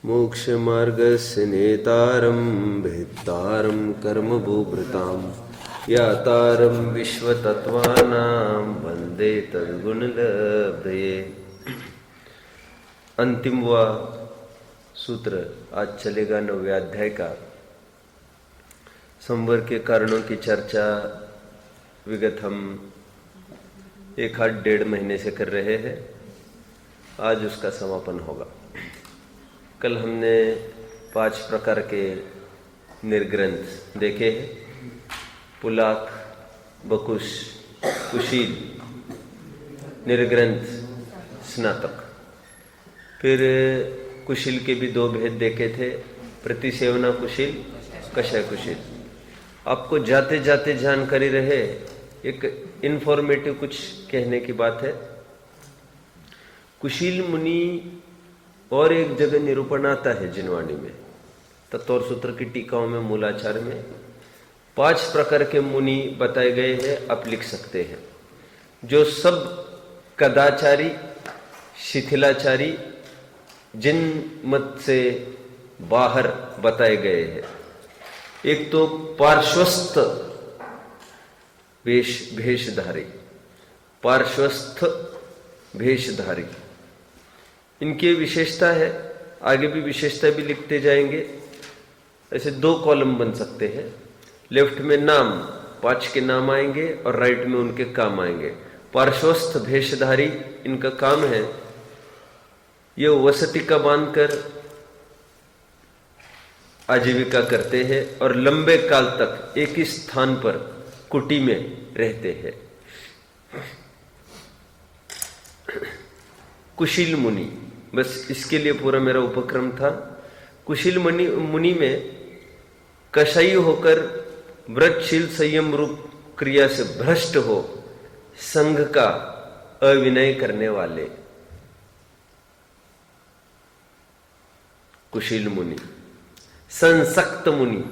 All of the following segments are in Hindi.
मोक्षमार्गस्य नेतारं भेत्तारं कर्मभूभृतां यातारं विश्वतत्त्वानां वन्दे तद्गुणलब्धये। अंतिम व सूत्र आज चलेगा 9वें अध्याय का। संवर के कारणों की चर्चा विगत हम 1-1.5 महीने से कर रहे हैं। आज उसका समापन होगा। कल हमने 5 प्रकार के निर्ग्रंथ देखे हैं। पुलाक, बकुश, कुशील, निर्ग्रंथ, स्नातक। फिर कुशील के भी 2 भेद देखे थे, प्रतिसेवना कुशील, कषय कुशील। आपको जाते जाते जानकारी रहे, एक इन्फॉर्मेटिव कुछ कहने की बात है। कुशील मुनि और एक जगह निरूपण आता है जिनवाणी में, तत्व और सूत्र की टीकाओं में, मूलाचार में 5 प्रकार के मुनि बताए गए हैं। आप लिख सकते हैं, जो सब कदाचारी, शिथिलाचारी, जिन मत से बाहर बताए गए हैं। एक तो पार्श्वस्थ भेषधारी, पार्श्वस्थ भेषधारी, इनकी विशेषता है। आगे भी विशेषता भी लिखते जाएंगे। ऐसे 2 कॉलम बन सकते हैं। लेफ्ट में नाम, 5 के नाम आएंगे और राइट में उनके काम आएंगे। पार्श्वस्थ भेषधारी, इनका काम है ये वसति का बांधकर आजीविका करते हैं और लंबे काल तक एक ही स्थान पर कुटी में रहते हैं। कुशील मुनि, बस इसके लिए पूरा मेरा उपक्रम था। कुशील मुनि में कषाई होकर व्रतशील संयम रूप क्रिया से भ्रष्ट हो संघ का अविनय करने वाले कुशील मुनि। संसक्त मुनि,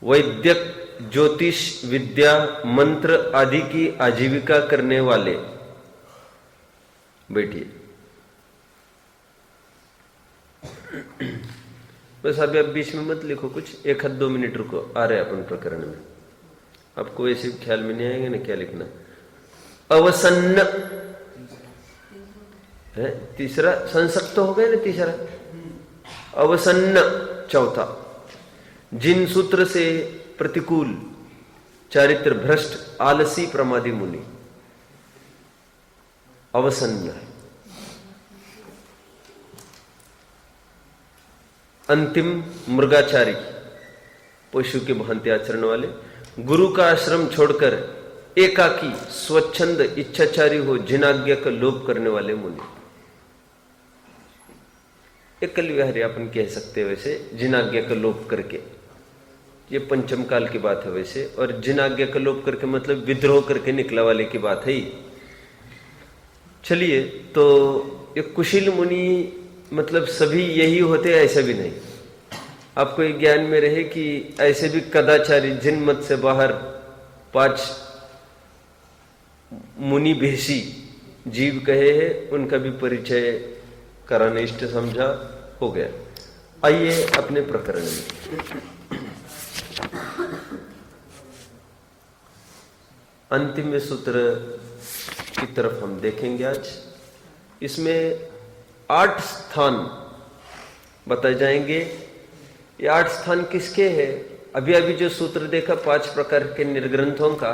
वैद्यक, ज्योतिष विद्या, मंत्र आदि की आजीविका करने वाले। बैठिए। बस अभी आप बीच में मत लिखो कुछ, 1-2 मिनट रुको, आ रहे अपन प्रकरण में। आपको ऐसे भी ख्याल में नहीं आएंगे ना क्या लिखना। अवसन्न है तीसरा, संसक्त हो गया ना तीसरा। अवसन्न चौथा, जिन सूत्र से प्रतिकूल, चारित्र भ्रष्ट, आलसी, प्रमादी मुनि। अवसन्न। अंतिम मृगाचारी, पशु के भांति आचरण वाले। गुरु का आश्रम छोड़कर एकाकी, स्वच्छंद, इच्छाचारी हो जिन आज्ञा का लोभ करने वाले मुनि। एकल विहारी अपन कह सकते हैं वैसे, जिन आज्ञा का लोभ करके। ये पंचम काल की बात है वैसे। और जिन आज्ञा का लोभ करके मतलब विद्रोह करके निकला वाले की बात है। चलिए, तो ये कुशील मुनि मतलब सभी यही होते हैं ऐसा भी नहीं। आपको एक ज्ञान में रहे कि ऐसे भी कदाचारी, जिन मत से बाहर 5 मुनि भेषी जीव कहे हैं, उनका भी परिचय कराना इष्ट समझा, हो गया। आइए अपने प्रकरण में। अंतिम सूत्र की तरफ हम देखेंगे आज। इसमें 8 स्थान बताए जाएंगे। ये 8 स्थान किसके हैं? अभी अभी जो सूत्र देखा 5 प्रकार के निर्ग्रंथों का,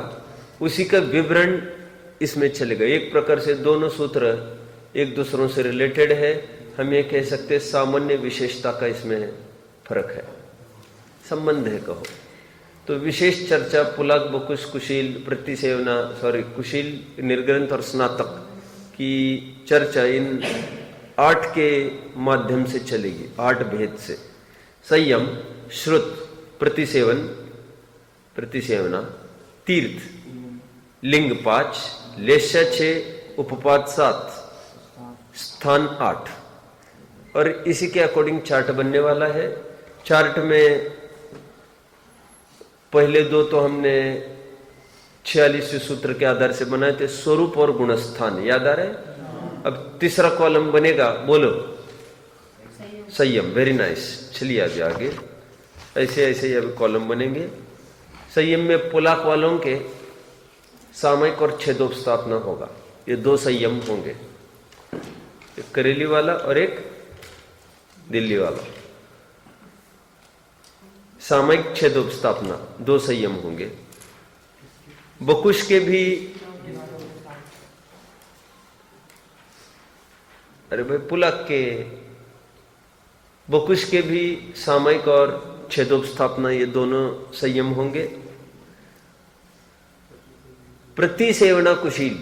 उसी का विवरण इसमें चलेगा। एक प्रकार से दोनों सूत्र एक दूसरों से रिलेटेड है। हम ये कह सकते हैं सामान्य विशेषता का इसमें फर्क है, संबंध है कहो तो। विशेष चर्चा पुलाक, बकुश, कुशील, प्रतिसेवना, कुशील, निर्ग्रंथ और स्नातक की चर्चा इन 8 के माध्यम से चलेगी, 8 भेद से। संयम, श्रुत, प्रतिसेवन, प्रतिसेवना, तीर्थ, लिंग 5, लेश्या 6, उपपाद 7, स्थान 8। और इसी के अकॉर्डिंग चार्ट बनने वाला है। चार्ट में पहले 2 तो हमने 46वें सूत्र के आधार से बनाए थे, स्वरूप और गुणस्थान, याद आ रहा है। अब तीसरा कॉलम बनेगा, बोलो संयम। Very nice. चलिए अभी आगे ऐसे ऐसे ही अभी कॉलम बनेंगे। संयम में पुलाक वालों के सामयिक और छेदोपस्थापना होगा। ये दो संयम होंगे, एक करेली वाला और एक दिल्ली वाला। सामयिक छेदोपस्थापना दो संयम होंगे। बकुश के भी, अरे भाई पुलाक के, बकुश के भी सामयिक और छेदोपस्थापना ये दोनों संयम होंगे। प्रतिसेवना कुशील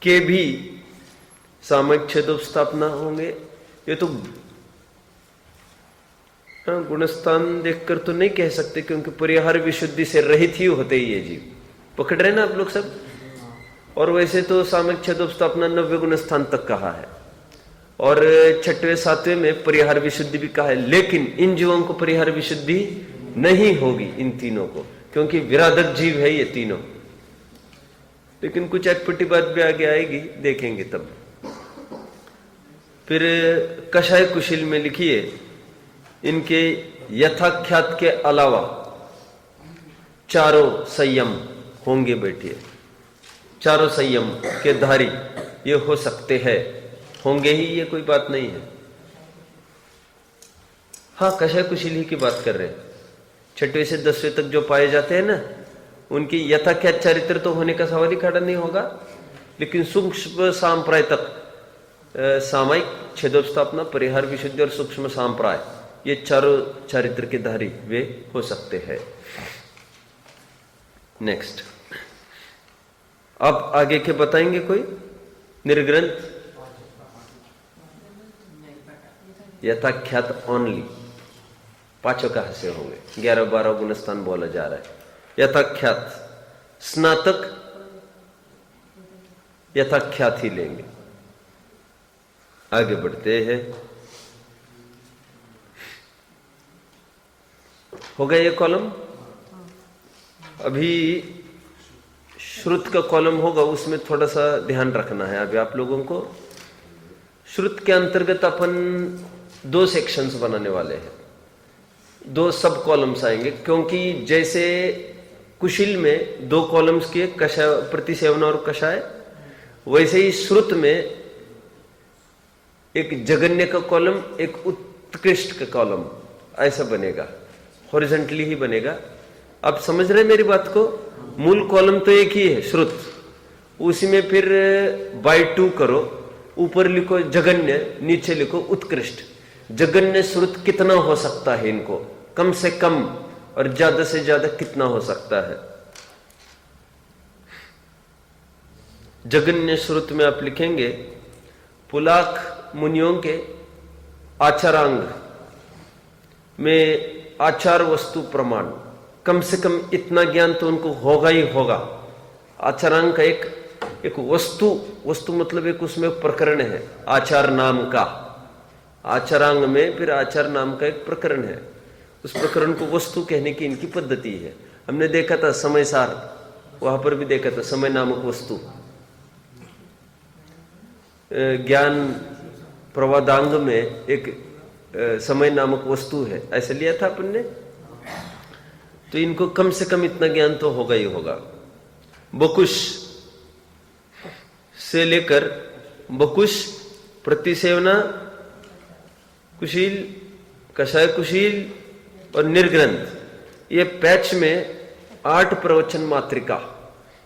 के भी सामयिक छेदोपस्थापना होंगे। ये तो गुणस्थान देखकर तो नहीं कह सकते, क्योंकि परिहार विशुद्धि से रहित ही होते ही ये जीव। पकड़ रहे ना आप लोग सब। और वैसे तो सामयिक छेदोपस्थापना 90 गुणस्थान तक कहा है, और 6वें 7वें में परिहार विशुद्धि भी कहा है। लेकिन इन जीवों को परिहार विशुद्धि नहीं होगी, इन तीनों को, क्योंकि विराधक जीव है ये तीनों। लेकिन कुछ अटपटी बात भी आगे आएगी, देखेंगे तब। फिर कषाय कुशील में लिखिए, इनके यथाख्यात के अलावा चारों संयम होंगे। बैठिए, चारों संयम के धारी ये हो सकते हैं, होंगे ही, ये कोई बात नहीं है। हाँ, कषाय कुशील ही की बात कर रहे हैं। 6वें से 10वें तक जो पाए जाते हैं ना, उनकी यथाख्यात चरित्र तो होने का सवाल ही खड़ा नहीं होगा। लेकिन सूक्ष्म सांप्राय तक सामयिक छेदोपस्थापना, परिहार विशुद्धि और सूक्ष्म सांप्राय, ये चारों चरित्र के धारी वे हो सकते हैं। नेक्स्ट, अब आगे के बताएंगे कोई निर्ग्रंथ? यथाख्यात ओनली, पांचों कहां से होंगे? 11-12 गुणस्थान बोला जा रहा है। यथाख्यात, स्नातक यथाख्यात ही लेंगे। आगे बढ़ते हैं। हो गया ये कॉलम। अभी श्रुत का कॉलम होगा, उसमें थोड़ा सा ध्यान रखना है अभी आप लोगों को। श्रुत के अंतर्गत अपन 2 सेक्शंस बनाने वाले हैं, 2 सब कॉलम्स आएंगे। क्योंकि जैसे कुशील में 2 कॉलम्स के, कषाय, प्रतिसेवना और कषाय, वैसे ही श्रुत में एक जगन्य का कॉलम, एक उत्कृष्ट का कॉलम, ऐसा बनेगा। हॉरिजॉन्टली ही बनेगा। आप समझ रहे हैं मेरी बात को? मूल कॉलम तो एक ही है, श्रुत। उसी में फिर बाय 2 करो, ऊपर लिखो जगन्य, नीचे लिखो उत्कृष्ट। जगन्य श्रुत कितना हो सकता है इनको, कम से कम, और ज्यादा से ज्यादा कितना हो सकता है। जगन्य श्रुत में आप लिखेंगे पुलाक मुनियों के आचारांग में आचार वस्तु प्रमाण, कम से कम इतना ज्ञान तो उनको होगा ही होगा। आचारांग का एक वस्तु मतलब एक उसमें प्रकरण है, आचार नाम का। आचारांग में फिर आचार नाम का एक प्रकरण है। उस प्रकरण को वस्तु कहने की इनकी पद्धति है। हमने देखा था समय सार, वहां पर भी देखा था समय नामक वस्तु। ज्ञान प्रवादांग में एक समय नामक वस्तु है, ऐसा लिया था अपन ने। तो इनको कम से कम इतना ज्ञान तो होगा ही होगा। बकुश से लेकर बकुश, प्रतिसेवना कुशील, कषाय कुशील और निर्ग्रंथ, ये पैच में 8 प्रवचन मात्रिका।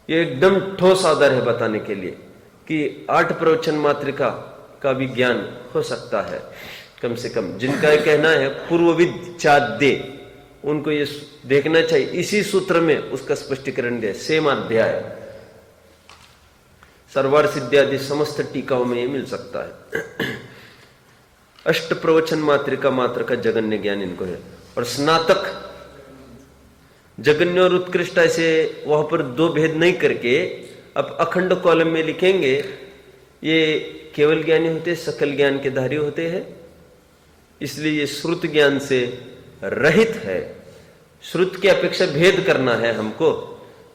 ये एकदम ठोस आधार है बताने के लिए कि 8 प्रवचन मात्रिका का भी ज्ञान हो सकता है कम से कम। जिनका कहना है पूर्वविद चाद्य, उनको ये देखना चाहिए। इसी सूत्र में उसका स्पष्टीकरण दिया, सेम अध्याय, सर्वार सिद्धादि समस्त टीकाओं में ये मिल सकता है। 8 प्रवचन मात्रिका मात्र का जगन्य ज्ञान इनको है। और स्नातक जगन्य और उत्कृष्ट, ऐसे वहां पर 2 भेद नहीं करके अब अखंड कॉलम में लिखेंगे। ये केवल ज्ञानी होते, सकल ज्ञान के धारी होते हैं, इसलिए ये श्रुत ज्ञान से रहित है। श्रुत की अपेक्षा भेद करना है हमको,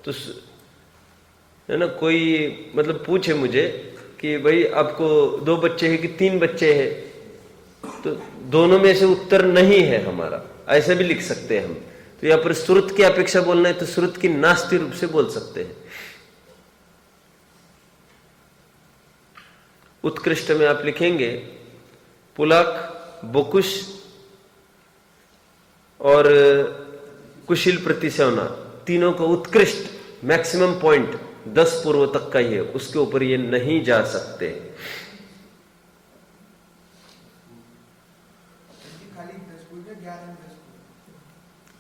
तो है ना। कोई मतलब पूछे मुझे कि भाई आपको 2 बच्चे हैं कि 3 बच्चे हैं, तो दोनों में से उत्तर नहीं है हमारा, ऐसा भी लिख सकते हैं हम। तो यहाँ पर श्रुत की अपेक्षा बोलना है तो श्रुत की नास्ति रूप से बोल सकते हैं। उत्कृष्ट में आप लिखेंगे पुलाक, बोकुश और कुशिल प्रतिसेवना, तीनों को उत्कृष्ट मैक्सिमम पॉइंट 10 पूर्व तक का ही है, उसके ऊपर ये नहीं जा सकते।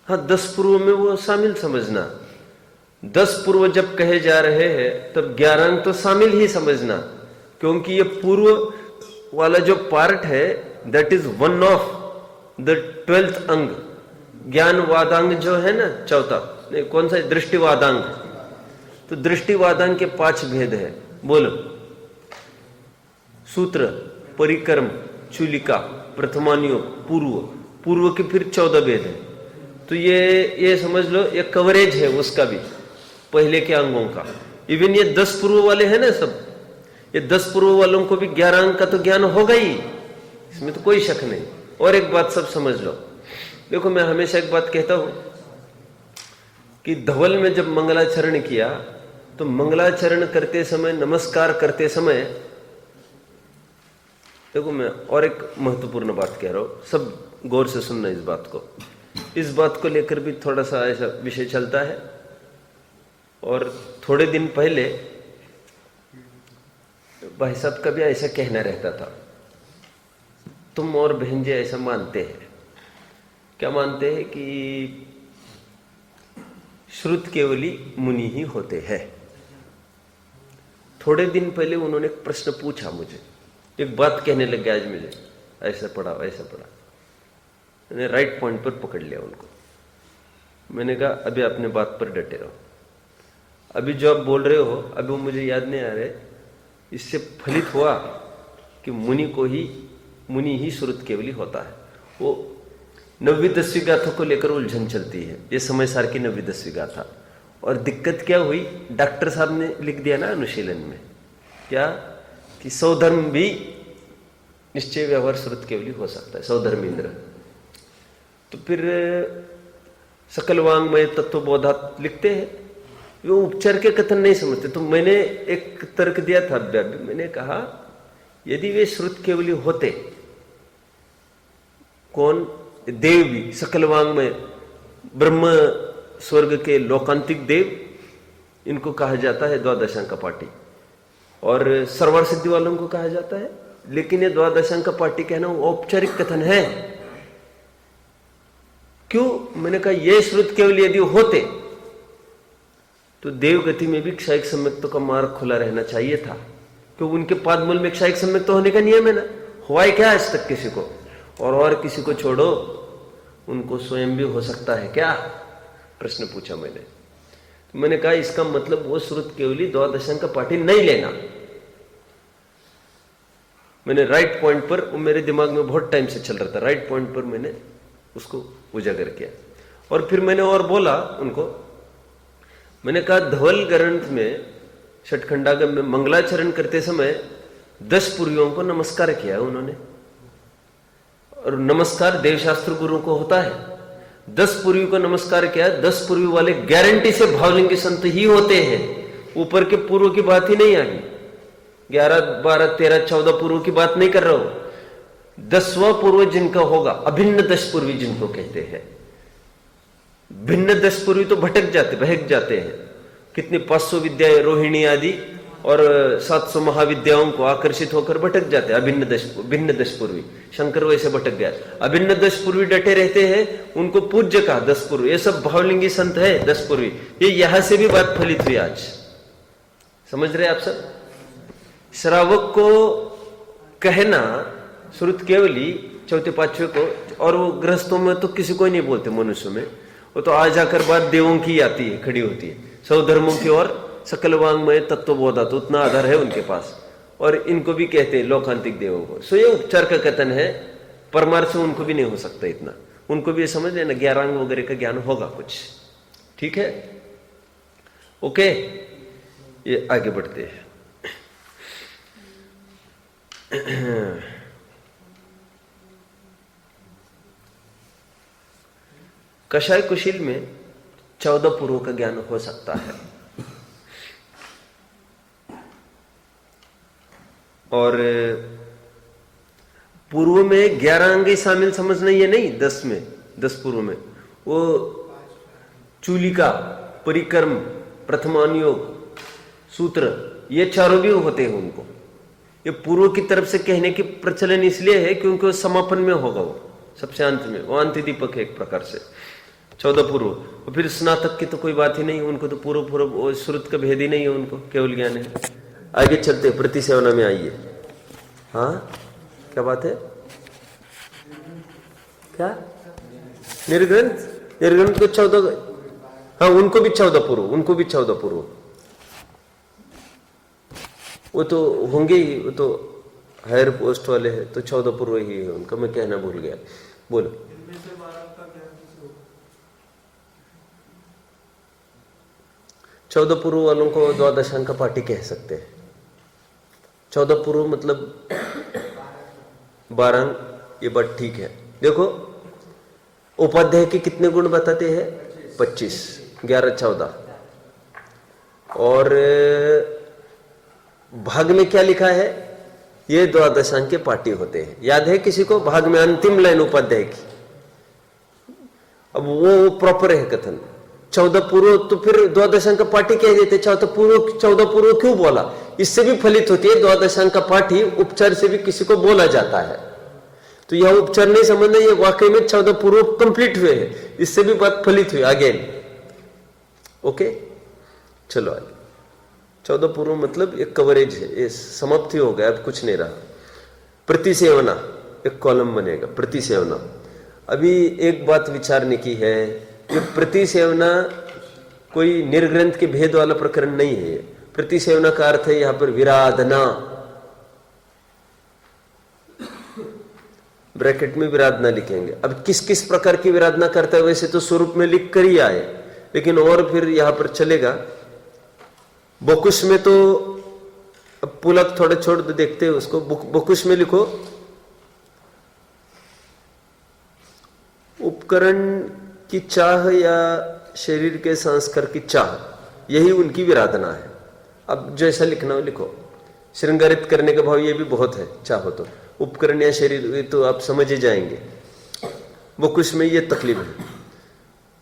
हाँ, 10 पूर्व में वो शामिल समझना। 10 पूर्व जब कहे जा रहे हैं तब 11 अंक तो शामिल ही समझना, क्योंकि ये पूर्व वाला जो पार्ट है that is one of the 12th अंग। ज्ञान वादांग जो है ना, चौथा, नहीं कौन सा, दृष्टिवादांग। तो दृष्टिवादांग के 5 भेद है। बोलो, सूत्र, परिक्रम, चूलिका, प्रथमानुयोग, पूर्व। पूर्व के फिर 14 भेद है। तो ये समझ लो, ये कवरेज है उसका भी, पहले के अंगों का। इवन ये 10 पूर्व वाले हैं ना सब, ये 10 पूर्व वालों को भी 11 अंक का तो ज्ञान होगा ही, इसमें तो कोई शक नहीं। और एक बात सब समझ लो, देखो मैं हमेशा एक बात कहता हूं कि धवल में जब मंगलाचरण किया तो मंगलाचरण करते समय, नमस्कार करते समय, देखो मैं और एक महत्वपूर्ण बात कह रहा हूं, सब गौर से सुनना इस बात को। इस बात को लेकर भी थोड़ा सा ऐसा विषय चलता है। और थोड़े दिन पहले भाई साहब का भी ऐसा कहना रहता था, तुम और बहन जी ऐसा मानते हैं, क्या मानते हैं कि श्रुत केवली मुनि ही होते हैं। थोड़े दिन पहले उन्होंने एक प्रश्न पूछा मुझे, एक बात कहने लग गया आज मुझे, ऐसा पढ़ा वैसा पढ़ा। मैंने राइट पॉइंट पर पकड़ लिया उनको। मैंने कहा अभी अपने बात पर डटे रहो, अभी जो आप बोल रहे हो अभी वो मुझे याद नहीं आ रहे, इससे फलित हुआ कि मुनि ही श्रुत केवली होता है। वो 9वीं 10वीं गाथा को लेकर उलझन चलती है, ये समय सार की 9वीं 10वीं गाथा। और दिक्कत क्या हुई, डॉक्टर साहब ने लिख दिया ना अनुशीलन में, क्या कि सौधर्म भी निश्चय व्यवहार श्रुत केवली हो सकता है, सौधर्मेंद्र। तो फिर सकल वांग्मय तत्वबोधात लिखते हैं, वो उपचार के कथन नहीं समझते। तो मैंने एक तर्क दिया था, मैंने कहा यदि वे श्रुत केवली होते, कौन, देव भी सकल वांग्मय, ब्रह्म स्वर्ग के लोकांतिक देव, इनको कहा जाता है द्वादशांक पाटी, और सर्वर सिद्धि वालों को कहा जाता है। लेकिन ये द्वादशांक पाटी कहना औपचारिक कथन है। क्यों? मैंने कहा ये श्रुत केवल यदि होते तो देवगति में भी क्षयिक सम्यक्तों का मार्ग खुला रहना चाहिए था, क्योंकि उनके पादमूल में क्षयिक सम्यक्त होने का नियम है ना। हुआ है क्या आज तक किसी को? और किसी को छोड़ो, उनको स्वयं भी हो सकता है क्या? प्रश्न पूछा मैंने। तो मैंने कहा इसका मतलब वो श्रुत केवली द्वादशांक पाटी नहीं लेना। मैंने राइट पॉइंट पर, वो मेरे दिमाग में बहुत टाइम से चल रहा था, राइट पॉइंट पर मैंने उसको उजागर किया। और फिर मैंने और बोला उनको, मैंने कहा धवल ग्रंथ में षटखंडागम में मंगलाचरण करते समय 10 पुरियों को नमस्कार किया उन्होंने, और नमस्कार देवशास्त्र गुरु को होता है। 10 पुरी को नमस्कार किया, 10 पुरी वाले गारंटी से भावलिंगी संत ही होते हैं, ऊपर के पूर्व की बात ही नहीं आ गई। 11, 12, 13, 14 पूर्व की बात नहीं कर रहा हूं। 10वां पूर्व जिनका होगा, अभिन्न 10 पूर्वी जिनको कहते हैं। भिन्न 10 पूर्वी तो भटक जाते, बहक जाते हैं। कितनी 500 विद्याएं, रोहिणी आदि और 700 महाविद्याओं को आकर्षित होकर भटक जाते हैं। भिन्न 10 पूर्वी, शंकर वैसे भटक गया। अभिन्न 10 पूर्वी डटे रहते हैं, उनको पूज्य कहा 10 पूर्वी। ये सब भावलिंगी संत है 10 पूर्वी। ये यहां से भी बात फलित हुई आज, समझ रहे आप सब? श्रावक को कहना श्रुत केवली चौथे पांचवे को, और वो गृहस्थों में तो किसी को ही नहीं बोलते, मनुष्य में वो तो आ जाकर बात देवों की आती है, खड़ी होती है, सौधर्मों की और सकल वांग्मय तत्वबोधा, तो उतना आधार है उनके पास। और इनको भी कहते हैं लोकांतिक देवों को। सो ये उपचार का कथन है, परमार्थ से उनको भी नहीं हो सकता इतना। उनको भी समझ लेना 11 अंग वगैरह का ज्ञान होगा कुछ, ठीक है? ओके, ये आगे बढ़ते हैं। कषाय कुशील में 14 पूर्वों का ज्ञान हो सकता है, और पूर्व में 11 अंग शामिल समझना, ये नहीं 10 में, 10 पूर्व में वो चूलिका, परिक्रम, प्रथमानुयोग, सूत्र, ये चारों भी होते हैं उनको। ये पूर्व की तरफ से कहने की प्रचलन इसलिए है क्योंकि वो समापन में होगा, वो सबसे अंत में, वो अंत दीपक है एक प्रकार से 14 पूर्व। और फिर स्नातक की तो कोई बात ही नहीं, उनको तो पूर्व श्रुत का भेद ही नहीं है, उनको केवल ज्ञान है। आगे चलते प्रतिसेवना में आइए। हाँ क्या बात है, क्या निर्ग्रंथ, निर्ग्रंथ को 14, हाँ उनको भी 14 पूर्व, उनको भी 14 पूर्व, वो तो होंगे ही, वो तो हायर पोस्ट वाले हैं, तो 14 पूर्व ही है उनका, मैं कहना भूल गया। बोलो। 14 पूर्व वालों को द्वादशांक पाठी कह सकते हैं। 14 पूर्व मतलब 12, ये बात ठीक है। देखो उपाध्याय के कितने गुण बताते हैं, 25, 11, 14, और भाग में क्या लिखा है, ये द्वादशांक के पाठी होते हैं। याद है किसी को, भाग में अंतिम लाइन उपाध्याय की, अब वो प्रॉपर है कथन। 14 पूर्व तो फिर द्वादशांक पाठी कह देते, 14 पूर्व क्यों बोला, इससे भी फलित होती है द्वादशांक पाठी, उपचार से भी किसी को बोला जाता है। तो यह उपचार नहीं समझना, ये वाकई में 14 पूर्व कंप्लीट हुए हैं, इससे भी बात फलित हुई आगे। ओके चलो आगे। 14 पूर्व मतलब एक कवरेज है, ये समाप्ति हो गया, अब कुछ नहीं रहा। प्रतिसेवना एक कॉलम बनेगा, प्रतिसेवना। अभी एक बात विचारने की है, ये प्रतिसेवना कोई निर्ग्रंथ के भेद वाला प्रकरण नहीं है। प्रतिसेवना का अर्थ है यहां पर विराधना, ब्रैकेट में विराधना लिखेंगे। अब किस किस प्रकार की विराधना करता है, वैसे तो स्वरूप में लिख कर ही आए, लेकिन और फिर यहां पर चलेगा। बकुश में तो अब पुलक थोड़ा छोड़ दो, देखते हैं उसको। बकुश में लिखो उपकरण की चाह या शरीर के संस्कार की चाह, यही उनकी विराधना है। अब जैसा लिखना हो लिखो। श्रृंगारित करने का भाव ये भी बहुत है, चाहो तो। उपकरण या शरीर, ये तो आप समझ ही जाएंगे। बकुश में ये तकलीफ है।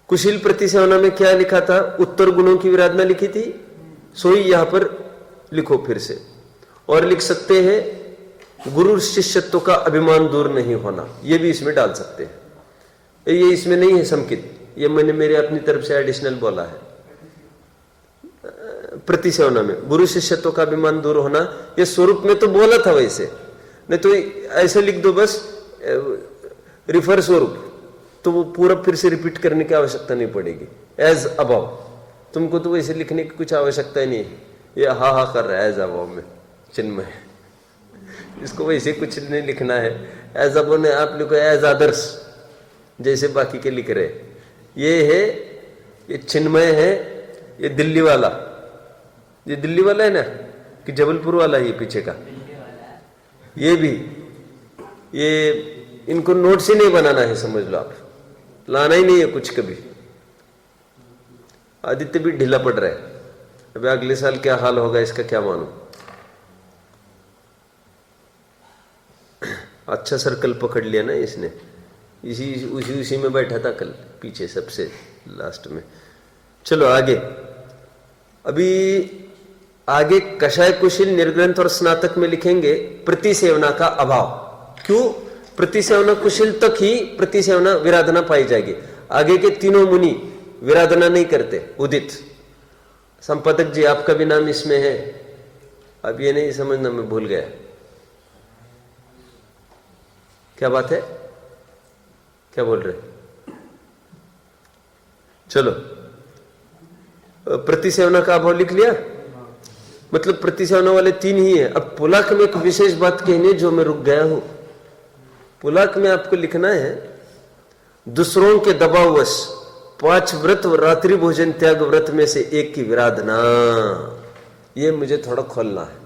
कुशील प्रतिसेवना में क्या लिखा था, उत्तर गुणों की विराधना लिखी थी, सोई यहां पर लिखो फिर से। और लिख सकते हैं गुरु शिष्यत्व का अभिमान दूर नहीं होना, ये भी इसमें डाल सकते हैं। ये इसमें नहीं है संकित, ये मैंने मेरे अपनी तरफ से एडिशनल बोला है। प्रतिसेवना में गुरु शिष्यत्व का अभिमान दूर होना, ये स्वरूप में तो बोला था वैसे, नहीं तो ऐसे लिख दो बस रिफर स्वरूप, तो वो पूरा फिर से रिपीट करने की आवश्यकता नहीं पड़ेगी। एज अबव, तुमको तो वैसे लिखने की कुछ आवश्यकता ही नहीं है। ये हा हा कर रहा है एज अबव में चिन्मय, इसको वैसे कुछ नहीं लिखना है। एज अबव ने आप लिखो एज आदर्श, जैसे बाकी के लिख रहे। ये है, ये चिन्मय है, ये दिल्ली वाला, ये दिल्ली वाला है ना कि जबलपुर वाला है, ये पीछे का ये भी, ये इनको नोट्स ही नहीं बनाना है, समझ लो आप, लाना ही नहीं है कुछ कभी। आदित्य भी ढीला पड़ रहा है, अभी अगले साल क्या हाल होगा इसका क्या मालूम। अच्छा सर्कल पकड़ लिया ना इसने, उसी में बैठा था कल पीछे सबसे लास्ट में। चलो आगे। अभी आगे कषाय कुशील निर्ग्रंथ और स्नातक में लिखेंगे प्रतिसेवना का अभाव। क्यों? प्रतिसेवना कुशील तक ही प्रतिसेवना विराधना पाई जाएगी, आगे के तीनों मुनि विराधना नहीं करते। उदित संपादक जी आपका भी नाम इसमें है, अब ये नहीं समझना मैं भूल गया, क्या बात है, क्या बोल रहे? चलो प्रतिसेवना का अभाव लिख लिया, मतलब प्रतिसेवना वाले तीन ही है। अब पुलाक में एक विशेष बात कहनी है जो मैं रुक गया हूं। पुलाक में आपको लिखना है दूसरों के दबाववश 5 व्रत व रात्रि भोजन त्याग व्रत में से एक की विराधना। ये मुझे थोड़ा खोलना है।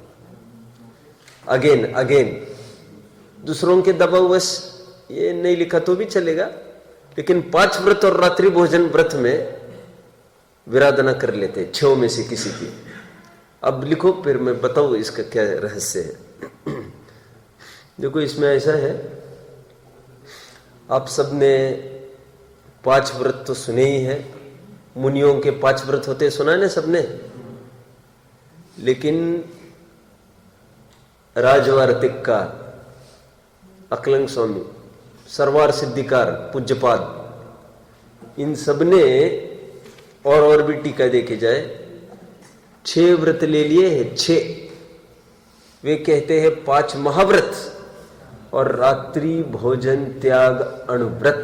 अगेन दूसरों के दबाववश ये नहीं लिखा तो भी चलेगा, लेकिन 5 व्रत और रात्रि भोजन व्रत में विराधना कर लेते 6 में से किसी की। अब लिखो, फिर मैं बताऊं इसका क्या रहस्य है। देखो इसमें ऐसा है, आप सबने 5 व्रत तो सुने ही है, मुनियों के 5 व्रत होते सुना है ना सबने। लेकिन राजवार्तिक का अकलंग स्वामी, सर्वार सिद्धिकार पूज्यपाद, इन सबने और भी टीका देखे जाए 6 व्रत ले लिए हैं। 6 वे कहते हैं 5 महाव्रत और रात्रि भोजन त्याग अणुव्रत।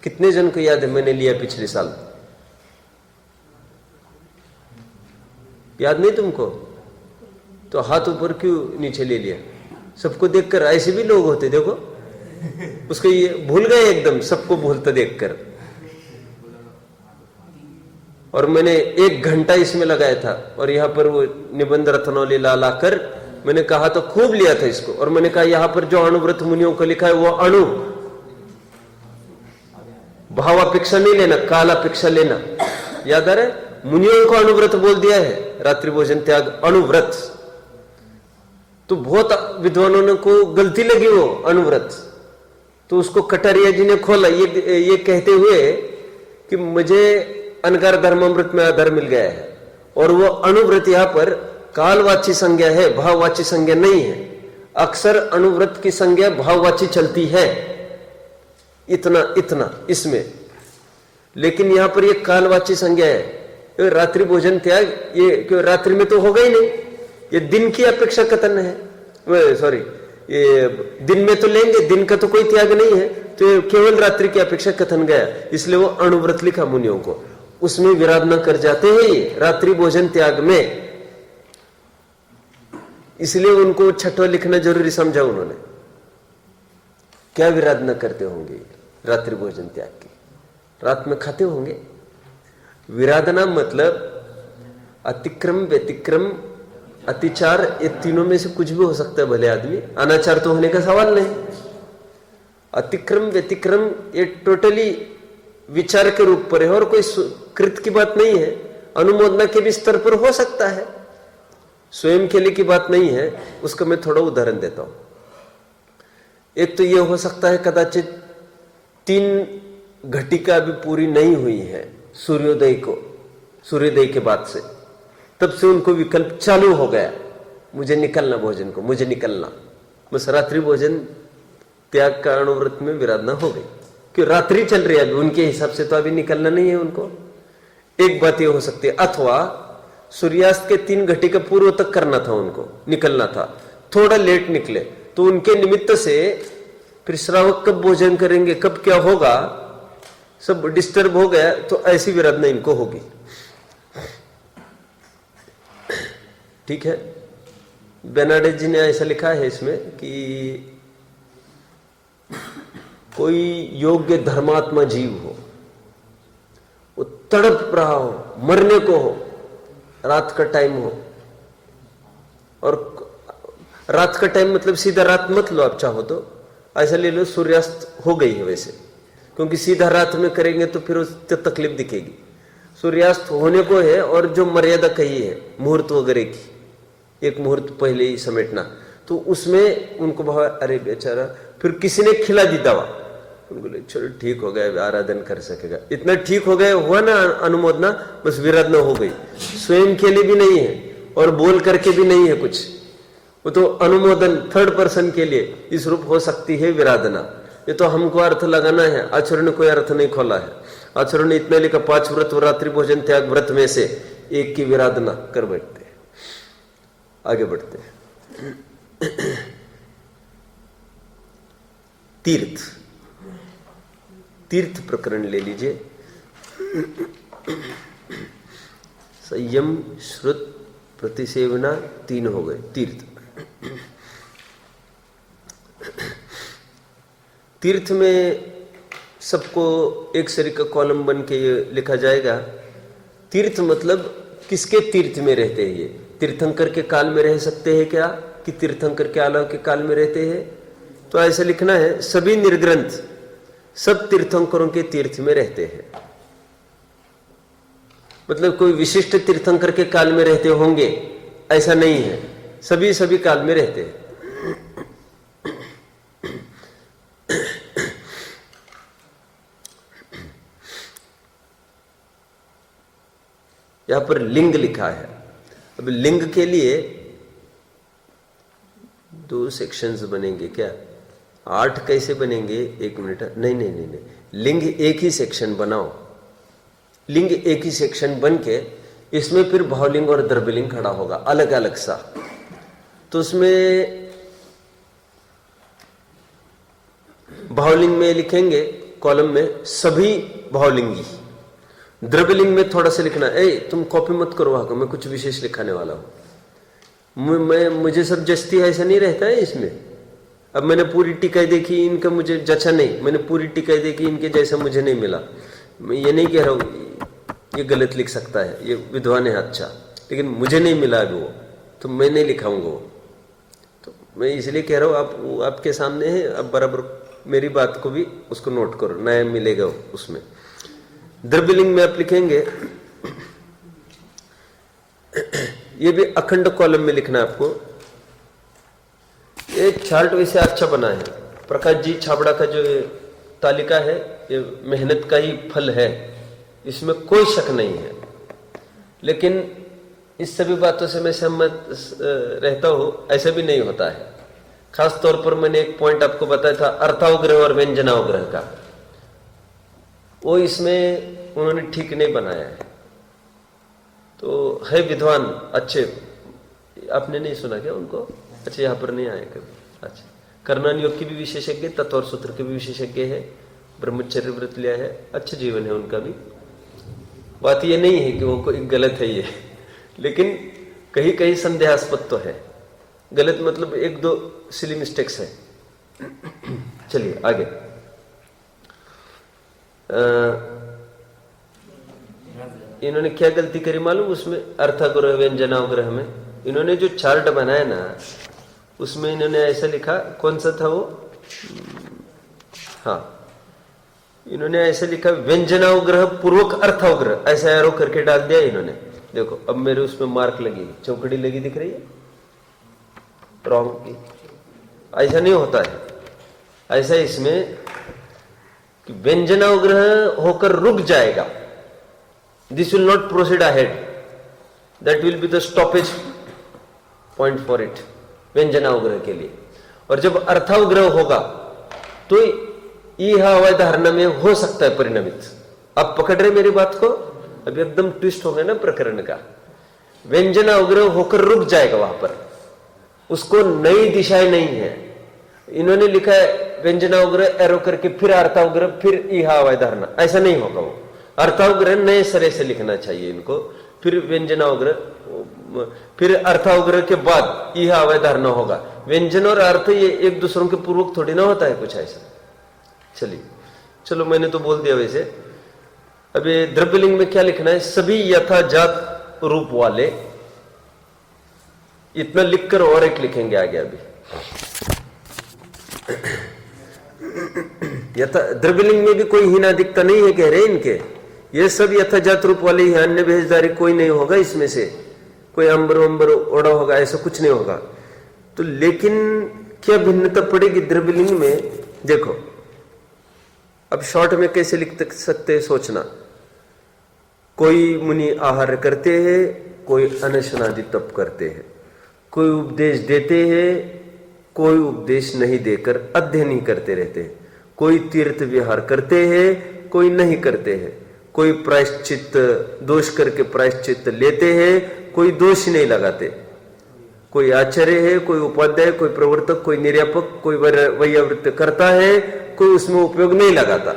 कितने जन को याद है? मैंने लिया पिछले साल, याद नहीं तुमको? तो हाथ ऊपर क्यों नीचे ले लिया? सबको देखकर, ऐसे भी लोग होते देखो, उसको ये भूल गए एकदम, सबको भूलता देखकर। और मैंने 1 घंटा इसमें लगाया था, और यहां पर वो निबंध रत्नौली ला कर मैंने कहा तो खूब लिया था इसको। और मैंने कहा यहां पर जो अणुव्रत मुनियों को लिखा है वो अणु, भावापेक्षा नहीं लेना, कालापेक्षा लेना। याद आ रहा है? मुनियों को अणुव्रत बोल दिया है, रात्रि भोजन त्याग अणुव्रत। तो बहुत विद्वानों को गलती लगी वो अणुव्रत, तो उसको कटारिया जी ने खोला ये कहते हुए कि मुझे अनगार धर्मामृत में आधार मिल गया है। और वो अणुव्रत यहां पर कालवाची संज्ञा है, भाववाची संज्ञा नहीं है। अक्सर अणुव्रत की संज्ञा भाववाची चलती है, इतना इसमें, लेकिन यहां पर ये कालवाची संज्ञा है। रात्रि भोजन त्याग, ये क्यों रात्रि में तो होगा ही नहीं, ये दिन की अपेक्षा कथन है। सॉरी, ये दिन में तो लेंगे, दिन का तो कोई त्याग नहीं है, तो केवल रात्रि की अपेक्षा कथन गया, इसलिए वो अणुव्रत लिखा मुनियों को। उसमें विराधना कर जाते हैं ये रात्रि भोजन त्याग में, इसलिए उनको छठवा लिखना जरूरी समझा उन्होंने। क्या विराधना करते होंगे रात्रि भोजन त्याग की? रात में खाते होंगे। विराधना मतलब अतिक्रम, व्यतिक्रम, अतिचार, ये तीनों में से कुछ भी हो सकता है भले आदमी, अनाचार तो होने का सवाल नहीं। अतिक्रम व्यतिक्रम ये टोटली विचार के रूप पर है और कोई कृत की बात नहीं है, अनुमोदना के भी स्तर पर हो सकता है, स्वयं के लिए की बात नहीं है। उसका मैं थोड़ा उदाहरण देता हूं। एक तो यह हो सकता है कदाचित 3 घटिका अभी पूरी नहीं हुई है सूर्योदय के बाद से, तब से उनको विकल्प चालू हो गया, मुझे निकलना भोजन को, मुझे निकलना। बस रात्रि भोजन त्याग का अणुव्रत में विराधना हो गई, क्यों रात्रि चल रही है अभी, उनके हिसाब से तो अभी निकलना नहीं है उनको। एक बात यह हो सकती है, अथवा सूर्यास्त के 3 घटिका पूर्व तक करना था उनको, निकलना था, थोड़ा लेट निकले, तो उनके निमित्त से फिर श्रावक कब भोजन करेंगे, कब क्या होगा, सब डिस्टर्ब हो गया, तो ऐसी विराधना इनको होगी। ठीक है, बेनाडेज जी ने ऐसा लिखा है इसमें कि कोई योग्य धर्मात्मा जीव हो, वो तड़प रहा हो, मरने को हो, रात का टाइम हो, और रात का टाइम मतलब सीधा रात मत लो, आप चाहो तो ऐसा ले लो सूर्यास्त हो गई है वैसे, क्योंकि सीधा रात में करेंगे तो फिर उससे तकलीफ दिखेगी। सूर्यास्त होने को है, और जो मर्यादा कही है मुहूर्त वगैरह की, एक मुहूर्त पहले ही समेटना, तो उसमें उनको भाव, अरे बेचारा, फिर किसी ने खिला दी दवा, उनको चलो ठीक हो गया, आराधन कर सकेगा, इतना ठीक हो गया, हुआ ना अनुमोदना, बस विराधना हो गई। स्वयं के लिए भी नहीं है और बोल करके भी नहीं है कुछ, वो तो अनुमोदन थर्ड पर्सन के लिए इस रूप हो सकती है विराधना। ये तो हमको अर्थ लगाना है, आचरण ने कोई अर्थ नहीं खोला है। आचरण ने इतना लिखा 5 व्रत और रात्रि भोजन त्याग व्रत में से एक की विराधना कर बैठते हैं। आगे बढ़ते हैं। तीर्थ प्रकरण ले लीजिए। संयम, श्रुत, प्रतिसेवना, 3 हो गए तीर्थ। तीर्थ में सबको एक सरी का कॉलम बन के लिखा जाएगा। तीर्थ मतलब किसके तीर्थ में रहते हैं ये, तीर्थंकर के काल में रह सकते हैं क्या, कि तीर्थंकर के आलय के काल में रहते हैं? तो ऐसा लिखना है, सभी निर्ग्रंथ सब तीर्थंकरों के तीर्थ में रहते हैं। मतलब कोई विशिष्ट तीर्थंकर के काल में रहते होंगे ऐसा नहीं है, सभी सभी काल में रहते हैं। यहां पर लिंग लिखा है। अब लिंग के लिए 2 सेक्शंस बनेंगे क्या? 8 कैसे बनेंगे? 1 मिनट, नहीं नहीं नहीं नहीं, लिंग एक ही सेक्शन बनाओ। लिंग एक ही सेक्शन बन के इसमें फिर भावलिंग और द्रव्यलिंग खड़ा होगा अलग अलग सा। तो उसमें भावलिंग में लिखेंगे कॉलम में सभी भावलिंगी, द्रव्यलिंग में थोड़ा सा लिखना, तुम कॉपी मत करो वहां को, मैं कुछ विशेष लिखाने वाला हूं। मुझे सब जस्ती ऐसा नहीं रहता है इसमें। अब मैंने पूरी टिकाई देखी, इनका मुझे जचा नहीं, मैंने पूरी टिकाई देखी, इनके जैसा मुझे नहीं मिला। मैं ये नहीं कह रहा हूं ये गलत लिख सकता है, ये विद्वान है अच्छा, लेकिन मुझे नहीं मिला अभी वो, तो मैं नहीं लिखाऊंगा वो। तो मैं इसलिए कह रहा हूं, आप आपके सामने है, अब बराबर मेरी बात को भी उसको नोट करो, नया मिलेगा उसमें। द्रव्यलिंग में आप लिखेंगे, ये भी अखंड कॉलम में लिखना है आपको। ये चार्ट वैसे अच्छा बना है, प्रकाश जी छाबड़ा का जो तालिका है ये मेहनत का ही फल है, इसमें कोई शक नहीं है। लेकिन इस सभी बातों से मैं सहमत रहता हूं, ऐसा भी नहीं होता है। खास तौर पर मैंने एक पॉइंट आपको बताया था अर्थावग्रह और व्यंजनावग्रह का, वो इसमें उन्होंने ठीक नहीं बनाया है। तो है विद्वान अच्छे, आपने नहीं सुना क्या उनको? अच्छा, यहाँ पर नहीं आए कभी। अच्छा, कर्णन योग की भी विशेषज्ञ, तत्व और सूत्र के भी विशेषज्ञ है, ब्रह्मचर्य व्रत लिया है, अच्छा जीवन है उनका भी। बात ये नहीं है कि वो कोई गलत है ये, लेकिन कहीं कहीं संदेहास्पद तो है। गलत मतलब 1-2 सिली मिस्टेक्स है। चलिए आगे। इन्होंने क्या गलती करी मालूम? उसमें अर्थाग्रह व्यंजनावग्रह में इन्होंने जो चार्ट बनाया ना, उसमें इन्होंने ऐसा लिखा, कौन सा था वो? हाँ, इन्होंने ऐसे लिखा व्यंजनावग्रह पूर्वक अर्थावग्रह, ऐसा एरो करके डाल दिया इन्होंने। देखो अब मेरे उसमें मार्क लगी, चौकड़ी लगी दिख रही है रॉन्ग की। ऐसा नहीं होता है, ऐसा इसमें कि व्यंजनावग्रह होकर रुक जाएगा, this will not proceed ahead, that will be the stoppage point for it, व्यंजनावग्रह के लिए। और जब अर्थावग्रह होगा तो यह हवाई धारणा में हो सकता है परिणमित। आप पकड़ रहे मेरी बात को? अभी एकदम ट्विस्ट हो गया ना प्रकरण का। व्यंजनावग्रह होकर रुक जाएगा वहां पर, उसको नई दिशाएं नहीं है। इन्होंने लिखा है व्यंजनावग्रह एरो करके फिर अर्थावग्रह फिर यह हवाई धारणा, ऐसा नहीं होगा वो। अर्थावग्रह नए सिरे से लिखना चाहिए इनको, फिर व्यंजनावग्रह, फिर अर्थावग्रह के बाद यह हवाई धारणा होगा। व्यंजन और अर्थ ये एक दूसरों के पूर्वक थोड़ी ना होता है कुछ ऐसा। चलिए, चलो मैंने तो बोल दिया वैसे। अब ये द्रव्यलिंग में क्या लिखना है? सभी यथाजात रूप वाले, इतना लिखकर और एक लिखेंगे आगे। अभी द्रव्यलिंग में भी कोई हीनाधिकता नहीं है कह रहे इनके, ये सब यथाजात रूप वाले ही, अन्य भेजदारी कोई नहीं होगा इसमें से, कोई अंबर अंबर ओढ़ा होगा ऐसा कुछ नहीं होगा। तो लेकिन क्या भिन्नता पड़ेगी द्रव्यलिंग में? देखो अब शॉर्ट में कैसे लिख सकते हैं सोचना। कोई मुनि आहार करते हैं, कोई अनशनादि तप करते हैं, कोई उपदेश देते हैं, कोई उपदेश नहीं देकर अध्ययन ही करते रहते हैं, कोई तीर्थ विहार करते हैं, कोई नहीं करते हैं, कोई प्रायश्चित दोष करके प्रायश्चित लेते हैं, कोई दोष नहीं लगाते, कोई आचार्य है, कोई उपाध्याय, कोई प्रवर्तक, कोई निर्यापक, कोई वैयावृत्त करता है, कोई उसमें उपयोग नहीं लगाता।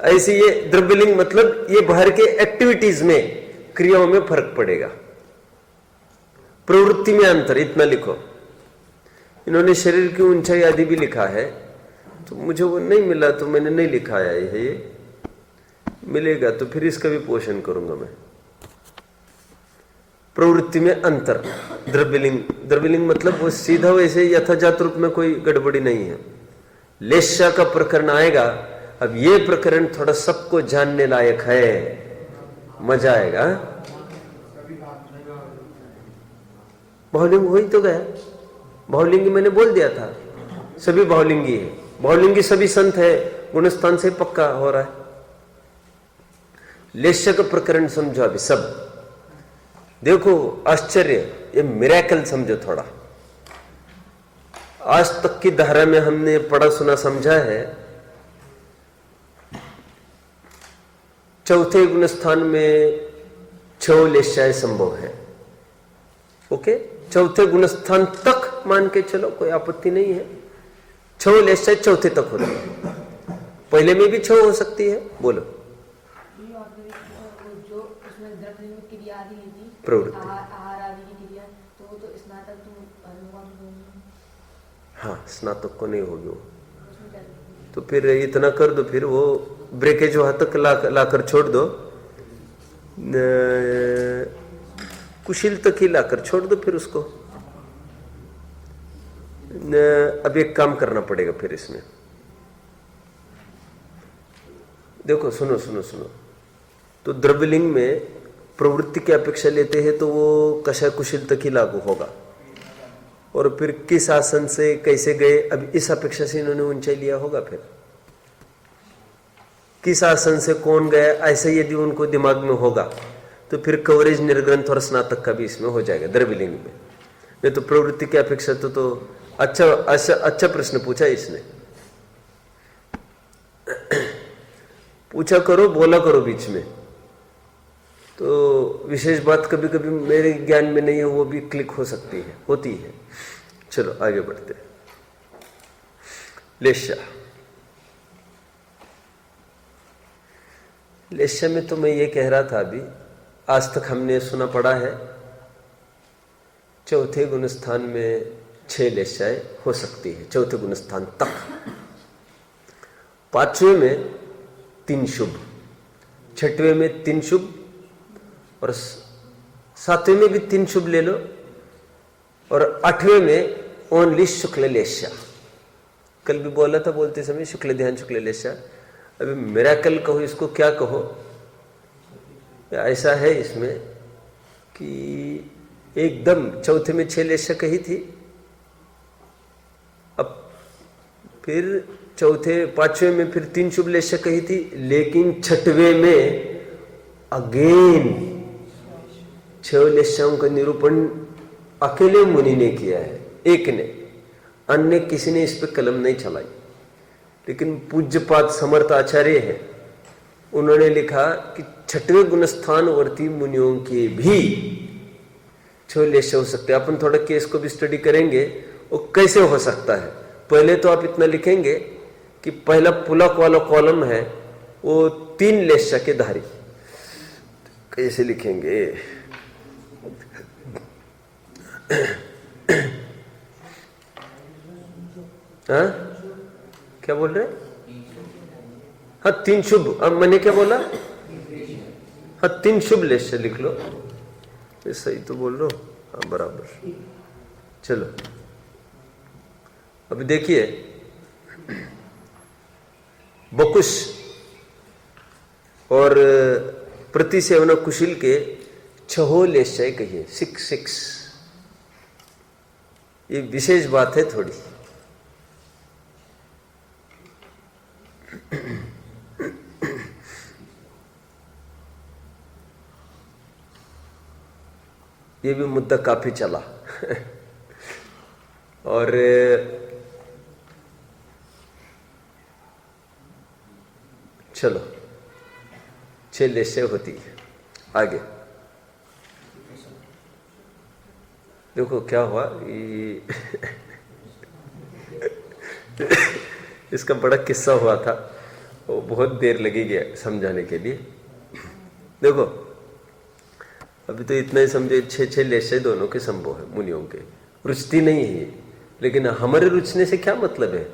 ऐसे ये द्रव्यलिंग मतलब ये बाहर के एक्टिविटीज में, क्रियाओं में फर्क पड़ेगा, प्रवृत्ति में अंतर, इतना लिखो। इन्होंने शरीर की ऊंचाई आदि भी लिखा है, तो मुझे वो नहीं मिला तो मैंने नहीं लिखा है। ये मिलेगा तो फिर इसका भी पोषण करूंगा मैं। प्रवृत्ति में अंतर। द्रव्यलिंग, द्रव्यलिंग मतलब वो सीधा वैसे यथाजात रूप में कोई गड़बड़ी नहीं है। लेस्या का प्रकरण आएगा। अब ये प्रकरण थोड़ा सबको जानने लायक है, मजा आएगा। बहुलिंग हो ही तो गया। बहुलिंगी मैंने बोल दिया था, सभी बहुलिंगी है। बहुलिंगी सभी संत है, गुणस्थान से पक्का हो रहा है। लेस्य का प्रकरण समझो अभी सब। देखो आश्चर्य, ये मिरेकल समझो थोड़ा। आज तक की धारा में हमने पढ़ा सुना समझा है, चौथे गुणस्थान में 6 लेस्याएं संभव है। ओके, चौथे गुणस्थान तक मान के चलो, कोई आपत्ति नहीं है। 6 लेस्याएं चौथे तक हो रही है, पहले में भी 6 हो सकती है। बोलो। प्रवृत्ति, हाँ, स्नातक को नहीं होगी वो, तो फिर इतना कर दो, फिर वो ब्रेकेज वहां तक लाकर छोड़ दो, कुशील तक ही लाकर छोड़ दो फिर उसको। अब एक काम करना पड़ेगा फिर इसमें। देखो सुनो सुनो सुनो, तो द्रव्यलिंग में प्रवृत्ति की अपेक्षा लेते हैं तो वो कषाय कुशील तक ही लागू होगा। और फिर किस आसन से कैसे गए, अब इस अपेक्षा से इन्होंने ऊंचाई लिया होगा। फिर किस आसन से कौन गया, ऐसे यदि उनको दिमाग में होगा तो फिर कवरेज निर्ग्रंथ और स्नातक का भी इसमें हो जाएगा द्रव्यलिंग में। नहीं तो प्रवृत्ति की अपेक्षा तो अच्छा प्रश्न पूछा इसने। पूछा करो, बोला करो बीच में, तो विशेष बात कभी कभी मेरे ज्ञान में नहीं है, वो भी क्लिक हो सकती है, होती है। चलो आगे बढ़ते हैं। लेस्या, लेस्या में तो मैं ये कह रहा था अभी, आज तक हमने सुना पड़ा है चौथे गुणस्थान में 6 लेस्याएं हो सकती है, चौथे गुणस्थान तक। 5वें में 3 शुभ, 6वें में 3 शुभ, और 7वें में भी 3 शुभ ले लो, और 8वें में ओनली शुक्ल लेस्या। कल भी बोला था बोलते समय शुक्ल ध्यान शुक्ल लेस्या। अभी मिरेकल कहो, इसको क्या कहो, ऐसा है इसमें कि एकदम चौथे में 6 लेस्या कही थी, अब फिर चौथे 5वें में फिर 3 शुभ लेस्या कही थी, लेकिन 6वें में अगेन 6 लेस्याओं का निरूपण अकेले मुनि ने किया है, एक ने, अन्य किसी ने इस पे कलम नहीं चलाई। लेकिन पूज्यपाद समर्थ आचार्य है, उन्होंने लिखा कि 6वें गुणस्थान वर्ती मुनियों के भी 6 लेस्य हो सकते हैं। अपन थोड़ा केस को भी स्टडी करेंगे वो कैसे हो सकता है। पहले तो आप इतना लिखेंगे कि पहला पुलक वाला कॉलम है वो 3 लेस्य के धारी, कैसे लिखेंगे? हाँ, क्या बोल रहे? हाँ 3 शुभ, अब मैंने क्या बोला? हाँ 3 शुभ लेस्य लिख लो, ये सही तो बोल रहे हो। हाँ बराबर। चलो अभी देखिए, बकुश और प्रतिसेवना कुशील के 6 लेस्य कहिए, 6। ये विशेष बात है थोड़ी। ये भी मुद्दा काफी चला और चलो 6 लेस्य होती है। आगे देखो क्या हुआ इसका बड़ा किस्सा हुआ था, वो बहुत देर लगी गया समझाने के लिए। देखो अभी तो इतना ही समझे, 6 लेस्य दोनों के संभव है, मुनियों के रुचति नहीं है। लेकिन हमारे रुचने से क्या मतलब है?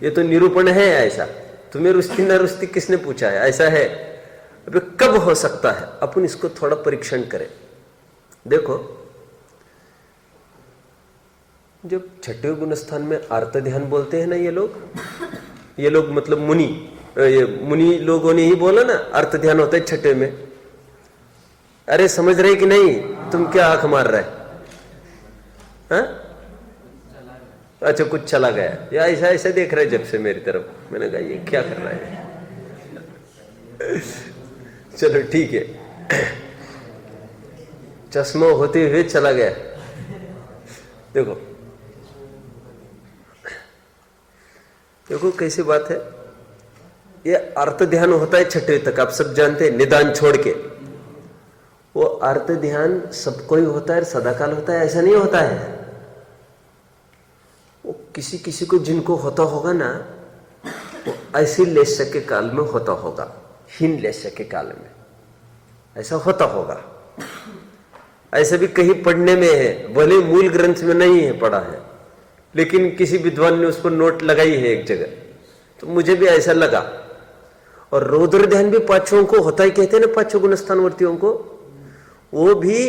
ये तो निरूपण है ऐसा। तुम्हें रुचति ना रुचति किसने पूछा है? ऐसा है। अभी कब हो सकता है, अपन इसको थोड़ा परीक्षण करें। देखो, जब छठे गुण स्थान में आर्त ध्यान बोलते हैं ना ये लोग मतलब मुनि लोगों ने ही बोला ना अर्थ ध्यान होता है छठे में। अरे समझ रहे कि नहीं? तुम क्या आंख मार रहे? हाँ? अच्छा, कुछ चला गया या ऐसा ऐसे देख रहे जब से मेरी तरफ। मैंने कहा ये क्या कर रहा है? चलो ठीक है, चश्मा होते हुए चला गया। देखो कैसी बात है। ये अर्थ ध्यान होता है छठे तक, आप सब जानते हैं, निदान छोड़ के। वो अर्थ ध्यान सबको ही होता है, सदाकाल होता है, ऐसा नहीं होता है। वो किसी किसी को जिनको होता होगा ना, वो ऐसी लेस्य के काल में होता होगा, हीन लेस्य के काल में ऐसा होता होगा। ऐसा भी कहीं पढ़ने में है, भले मूल ग्रंथ में नहीं है पढ़ा है, लेकिन किसी विद्वान ने उस पर नोट लगाई है एक जगह, तो मुझे भी ऐसा लगा। और रौद्र ध्यान भी पांचों को होता ही कहते हैं ना, पांचों गुण स्थानवर्तियों को। वो भी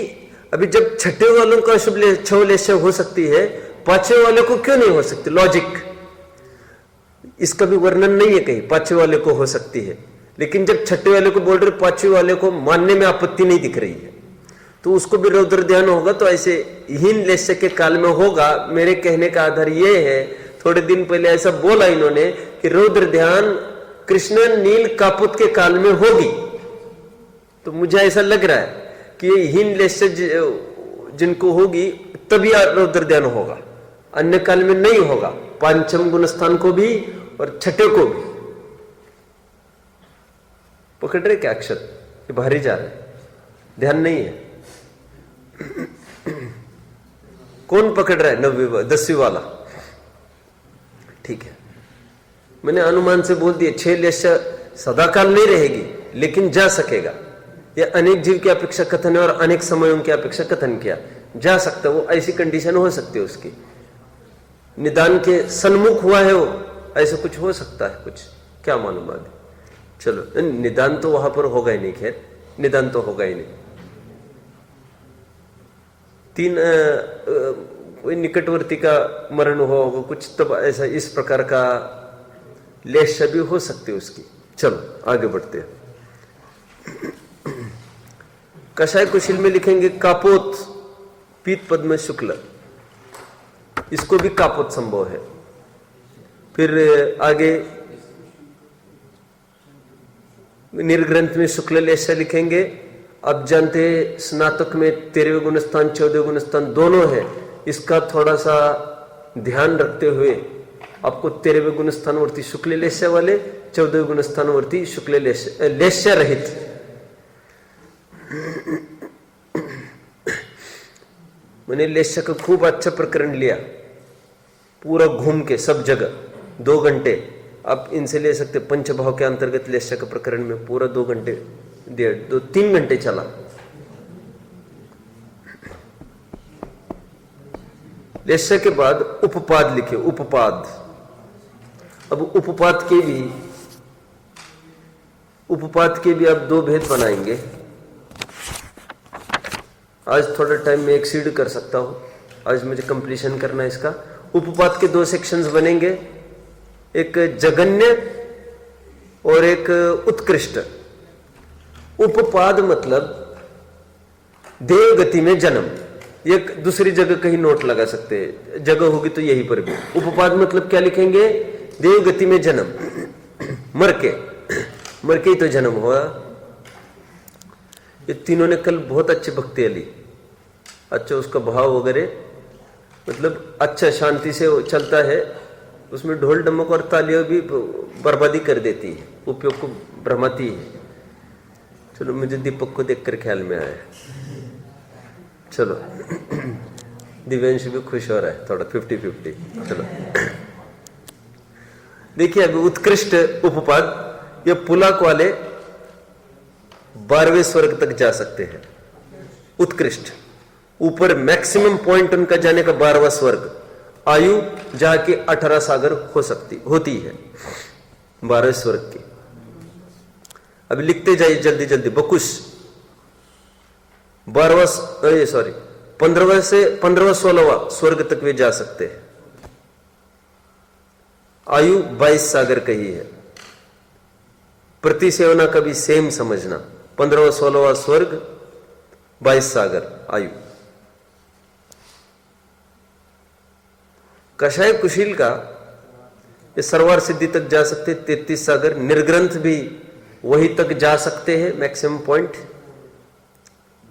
अभी जब छठे वालों का शुभ छह लेस्य हो सकती है, पांचवें वाले को क्यों नहीं हो सकती? लॉजिक इसका भी वर्णन नहीं है कहीं। पांचवें वाले को हो सकती है, लेकिन जब छठे वाले को बोल रहे, पांचवें वाले को मानने में आपत्ति नहीं दिख रही है, तो उसको भी रौद्र ध्यान होगा। तो ऐसे हीन लेस्य के काल में होगा। मेरे कहने का आधार ये है, थोड़े दिन पहले ऐसा बोला इन्होंने कि रौद्र ध्यान कृष्ण नील कापुत के काल में होगी। तो मुझे ऐसा लग रहा है कि ये हीन लेस्य जिनको होगी तभी रौद्र ध्यान होगा, अन्य काल में नहीं होगा। पांचम गुण स्थान को भी और छठे को भी। पकड़ रहे क्या अक्षर? ये भारी जा रहे, ध्यान नहीं है। कौन पकड़ रहा है? 9वीं 10वीं वाला। ठीक है, मैंने अनुमान से बोल दिया 6 लेस्य सदाकाल नहीं रहेगी, लेकिन जा सकेगा। यह अनेक जीव की अपेक्षा कथन है और अनेक समयों की अपेक्षा कथन किया जा सकता है। वो ऐसी कंडीशन हो सकती है उसकी, निदान के सन्मुख हुआ है वो, ऐसा कुछ हो सकता है, कुछ क्या मालूम आदि। चलो, निदान तो वहां पर होगा ही नहीं, खैर निदान तो होगा ही नहीं। 3 कोई निकटवर्ती का मरण हुआ होगा कुछ, तब ऐसा इस प्रकार का लेस्य भी हो सकती है उसकी। चलो आगे बढ़ते हैं। कषाय कुशील में लिखेंगे कापोत, पीत पद में शुक्ल, इसको भी कापोत संभव है। फिर आगे निर्ग्रंथ में शुक्ल लेस्य लिखेंगे। अब जानते स्नातक में 13वें गुण स्थान 14वें गुण स्थान दोनों है। इसका थोड़ा सा ध्यान रखते हुए आपको 13वें गुण स्थानवर्ती शुक्ल लेस्य वाले, 14वें गुण स्थानवर्ती शुक्ल लेस्य रहित। मैंने लेस्य का खूब अच्छा प्रकरण लिया, पूरा घूम के सब जगह 2 घंटे आप इनसे ले सकते। पंचभाव के अंतर्गत लेस्य का प्रकरण में पूरा 2 घंटे 3 घंटे चला। लेस्य के बाद उपपाद लिखे, उपपाद। अब उपपाद के भी आप 2 भेद बनाएंगे। आज थोड़ा टाइम में एक्सीड कर सकता हूं, आज मुझे कंप्लीशन करना है इसका। उपपाद के 2 सेक्शंस बनेंगे, एक जगन्य और एक उत्कृष्ट। उपपाद मतलब देव गति में जन्म। एक दूसरी जगह कहीं नोट लगा सकते हैं, जगह होगी तो यहीं पर भी। उपपाद मतलब क्या लिखेंगे? देव गति में जन्म, मर के ही तो जन्म हुआ। ये तीनों ने कल बहुत अच्छी भक्ति ली, अच्छा उसका भाव वगैरह, मतलब अच्छा शांति से चलता है। उसमें ढोल डमक और तालियां भी बर्बादी कर देती है, उपयोग को भ्रमाती है। चलो, मुझे दीपक को देखकर ख्याल में आया। चलो, दिव्यांश भी खुश हो रहा है थोड़ा, 50-50। चलो देखिए, अभी उत्कृष्ट उपपाद, ये पुलाक वाले 12वें स्वर्ग तक जा सकते हैं। उत्कृष्ट ऊपर मैक्सिमम पॉइंट उनका जाने का 12वां स्वर्ग। आयु जाके 18 सागर होती है 12वें स्वर्ग की। अब लिखते जाइए जल्दी जल्दी। बकुश 15वें से 15वां 16वां स्वर्ग तक वे जा सकते हैं। आयु 22 सागर कही है। प्रति सेवना का भी सेम समझना, 15वां 16वां स्वर्ग, 22 सागर आयु। कषाय कुशील का ये सर्वार सिद्धि तक जा सकते, 33 सागर। निर्ग्रंथ भी वही तक जा सकते हैं मैक्सिमम पॉइंट,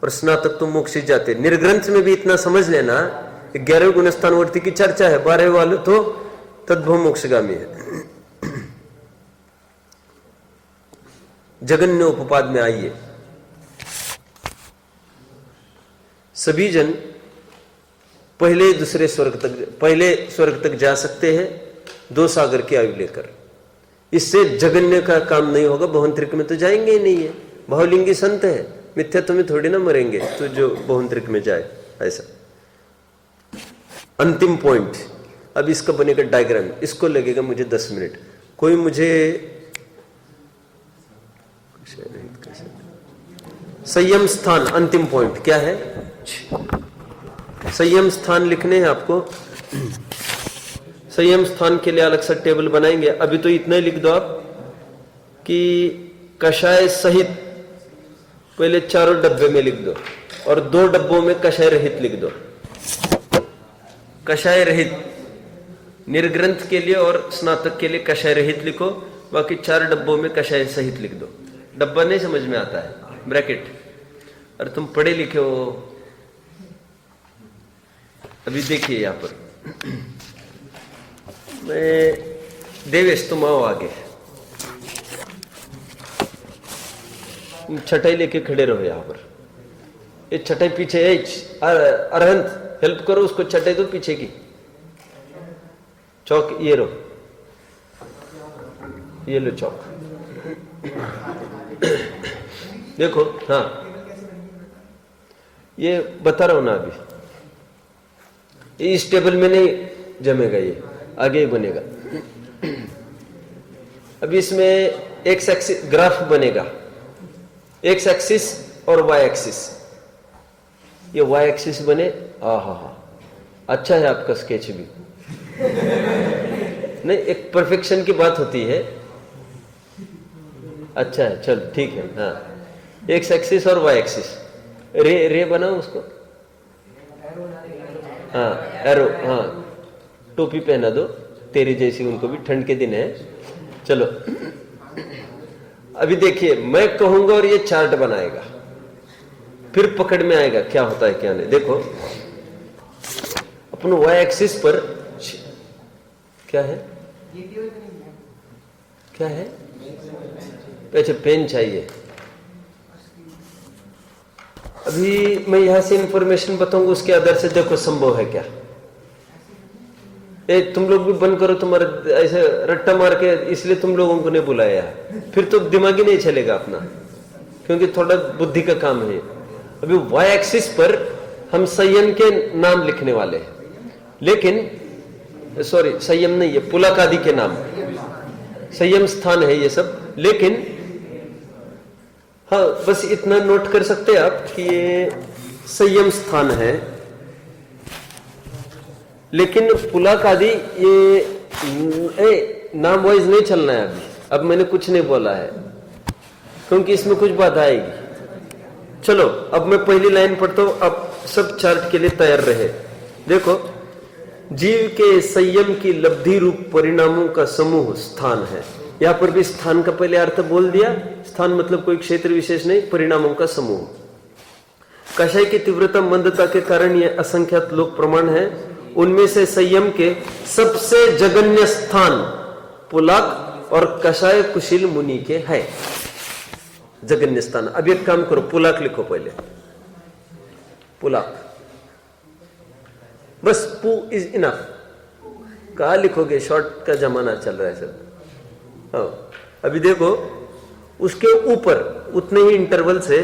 और स्नातक तो मोक्ष ही जाते। निर्ग्रंथ में भी इतना समझ लेना, 11वें गुणस्थानवर्ती की चर्चा है, 12वें वाले तो तद्भव मोक्षगामी है। जगन्य उपपाद में आइए, सभी जन पहले दूसरे स्वर्ग तक, पहले स्वर्ग तक जा सकते हैं 2 सागर की आयु लेकर। इससे जगन्य का काम नहीं होगा, बहुंतरिक में तो जाएंगे ही नहीं है। भावलिंगी संत है, मिथ्यात्व में थोड़ी ना मरेंगे तो जो बहुंतरिक में जाए। ऐसा अंतिम पॉइंट, अब इसका बनेगा डायग्राम, इसको लगेगा मुझे 10 मिनट। कोई मुझे संयम स्थान, अंतिम पॉइंट क्या है? संयम स्थान लिखने हैं आपको। संयम स्थान के लिए अलग सा टेबल बनाएंगे। अभी तो इतना ही लिख दो आप कि कषाय सहित पहले 4 डब्बे में लिख दो, और 2 डब्बों में कषाय रहित लिख दो। कषाय रहित निर्ग्रंथ के लिए और स्नातक के लिए कषाय रहित लिखो, बाकी 4 डब्बों में कषाय सहित लिख दो। डब्बा नहीं समझ में आता है, ब्रैकेट। और तुम पढ़े लिखे हो। अभी देखिए यहां पर मैं देवेश, तुम आओ आगे, छटाई लेके खड़े रहो यहां पर। ये छटाई पीछे है, अरहंत हेल्प करो उसको, छटाई दो पीछे की। चौक ये लो, ये लो चौक। देखो, हाँ ये बता रहा हूं ना, अभी इस टेबल में नहीं जमेगा, ये आगे ही बनेगा। अभी इसमें एक्स एक्सिस ग्राफ बनेगा, एक्स एक्सिस और वाई एक्सिस। ये वाई एक्सिस बने, हा अच्छा है आपका स्केच भी। नहीं, एक परफेक्शन की बात होती है। अच्छा है, चल ठीक है। हाँ, एक्स एक्सिस और वाई एक्सिस। रे बनाओ उसको। हाँ एरो, हाँ टोपी पहना दो तेरी जैसी, उनको भी ठंड के दिन है। चलो अभी देखिए, मैं कहूंगा और ये चार्ट बनाएगा, फिर पकड़ में आएगा क्या होता है क्या नहीं। देखो अपन वाई एक्सिस पर क्या है, क्या है? अच्छा, पेन चाहिए। अभी मैं यहां से इंफॉर्मेशन बताऊंगा, उसके आधार से देखो संभव है क्या। तुम लोग भी बंद करो, तुम्हारे ऐसे रट्टा मार के, इसलिए तुम लोगों को नहीं बुलाया है, फिर तो दिमाग ही नहीं चलेगा अपना, क्योंकि थोड़ा बुद्धि का काम है। अभी वाई एक्सिस पर हम संयम के नाम लिखने वाले हैं, लेकिन सॉरी संयम नहीं, ये पुलक आदि के नाम, संयम स्थान है ये सब। लेकिन हाँ, बस इतना नोट कर सकते हैं आप कि ये संयम स्थान है, लेकिन पुलक आदि ये नाम वाइज नहीं चलना है अभी। अब मैंने कुछ नहीं बोला है, क्योंकि इसमें कुछ बाधा आएगी। चलो अब मैं पहली लाइन पढ़ता हूं, अब सब चार्ट के लिए तैयार रहे। देखो, जीव के संयम की लब्धि रूप परिणामों का समूह स्थान है। यहां पर भी स्थान का पहले अर्थ बोल दिया। स्थान मतलब कोई क्षेत्र विशेष नहीं, परिणामों का समूह। कषाय की तीव्रता मंदता के कारण ये असंख्यात लोक प्रमाण है। उनमें से संयम के सबसे जगन्य स्थान पुलक और कषाय कुशील मुनि के है। जगन्य स्थान। अब एक काम करो, पुलक लिखो पहले, पुलक, बस पू इज इनफ। कहा लिखोगे, शॉर्ट का जमाना चल रहा है सर। हाँ, अभी देखो उसके ऊपर उतने ही इंटरवल से,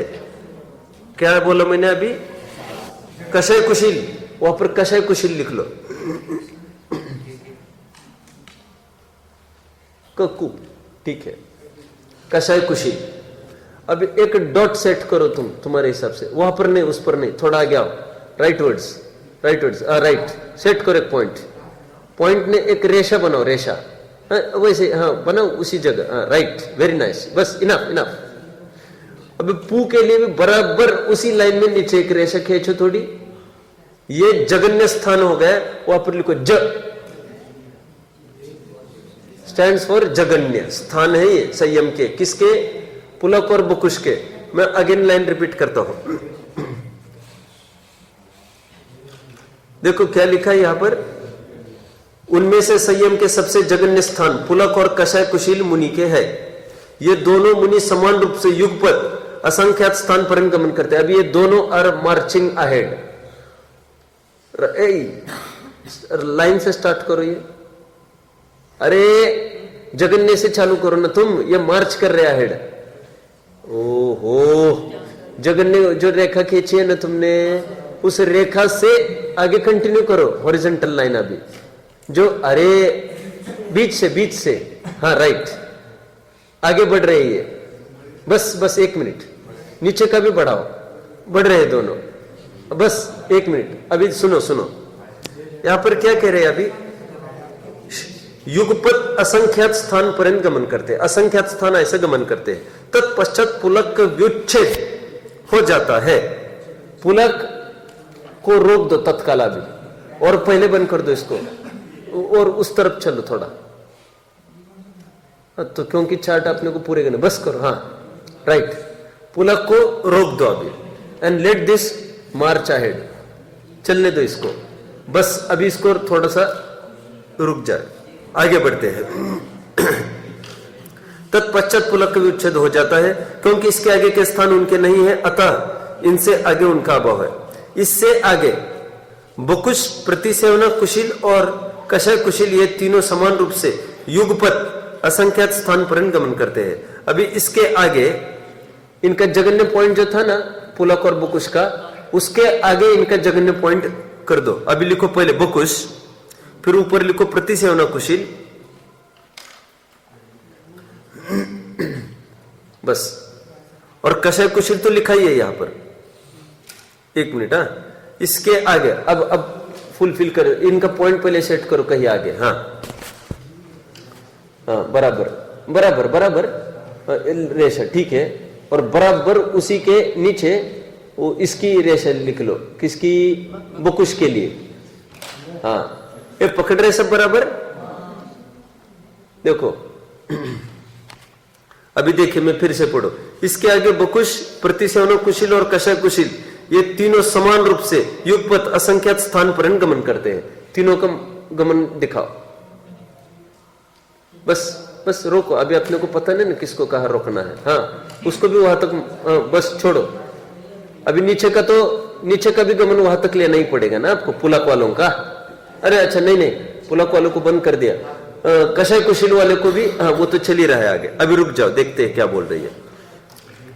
क्या बोला मैंने अभी, कषाय कुशील, वहां पर कषाय कुशील लिख लो, कक्कू, ठीक है, कषाय कुशील। अब एक डॉट सेट करो तुम, तुम्हारे हिसाब से, वहां पर नहीं, उस पर नहीं, थोड़ा आगे आओ, राइट वर्ड्स, राइट, सेट करो एक पॉइंट, पॉइंट ने एक रेशा बनाओ, रेशा, हाँ, वैसे, हाँ बनाओ उसी जगह, हाँ राइट, वेरी नाइस, बस इनफ। अब पू के लिए भी बराबर उसी लाइन में नीचे एक रेशा खींचो थोड़ी, ये जगन्य स्थान हो गया, वहां पर लिखो ज, स्टैंड्स फॉर जगन्य स्थान है ये संयम के, किसके, पुलक और बुकुश के। मैं अगेन लाइन रिपीट करता हूं, देखो क्या लिखा है यहां पर, उनमें से संयम के सबसे जगन्य स्थान पुलक और कषाय कुशील मुनि के है। ये दोनों मुनि समान रूप से युगपत असंख्यात स्थान पर गमन करते हैं। अब ये दोनों आर मार्चिंग अहेड, लाइन से स्टार्ट करो, ये अरे जगन्य से चालू करो ना तुम, ये मार्च कर रहे अहेड। ओहो, जगन्य जो रेखा खींची है ना तुमने, उस रेखा से आगे कंटिन्यू करो, हॉरिजॉन्टल लाइन अभी जो, अरे बीच से, हाँ राइट, आगे बढ़ रही है, बस 1 मिनट, नीचे का भी बढ़ाओ, बढ़ रहे हैं दोनों, बस 1 मिनट। अभी सुनो यहां पर क्या कह रहे हैं, अभी युगपत असंख्यात स्थान पर गमन करते, असंख्यात स्थान ऐसे गमन करते हैं, तत्पश्चात पुलक का व्युच्छेद हो जाता है। पुलक को रोक दो तत्काल अभी, और पहले बंद कर दो इसको, और उस तरफ चलो थोड़ा, तो क्योंकि चार्ट आपने को पूरे करने, बस करो, हाँ राइट, पुलक को रोक दो अभी, and let this March ahead, चलने दो इसको, बस अभी इसको थोड़ा सा रुक जाए, आगे बढ़ते हैं। तत्पश्चात पुलक का विच्छेद हो जाता है, क्योंकि इसके आगे के स्थान उनके नहीं है, अतः इनसे आगे उनका अभाव है। इससे आगे बुकुश, प्रतिसेवना कुशील और कषाय कुशील, ये तीनों समान रूप से युगपत असंख्यात स्थान पर गमन करते हैं। अभी इसके आगे इनका जगन्य पॉइंट जो था ना पुलक और बुकुश का, उसके आगे इनका जगन्य पॉइंट कर दो। अभी लिखो पहले बुकुश, फिर ऊपर लिखो प्रतिसेवना कुशील, बस, और कषाय कुशील तो लिखा ही है यहां पर, 1 मिनट, हाँ इसके आगे अब फुलफिल करो, इनका पॉइंट पहले सेट करो कहीं आगे, हाँ बराबर रेशा, ठीक है, और बराबर उसी के नीचे वो इसकी रेशा लिख लो, किसकी, बुकुश के लिए, हाँ ये पकड़ रहे सब बराबर। देखो अभी देखिए, मैं फिर से पढ़ो, इसके आगे बुकुश, प्रतिसेवना कुशील और कषाय कुशील, ये तीनों समान रूप से युगपत असंख्यात स्थान पर गमन करते हैं। तीनों का गमन दिखाओ, बस रोको, अभी अपने को पता नहीं ना किसको कहाँ रोकना है, हाँ उसको भी वहां तक, बस छोड़ो, अभी नीचे का भी गमन वहां तक लेना ही पड़ेगा ना आपको, पुलक वालों का। अरे अच्छा, नहीं पुलक वालों को बंद कर दिया, कषाय कुशील वाले को भी, हाँ वो तो चल ही रहा है आगे। अभी रुक जाओ, देखते हैं क्या बोल रही है।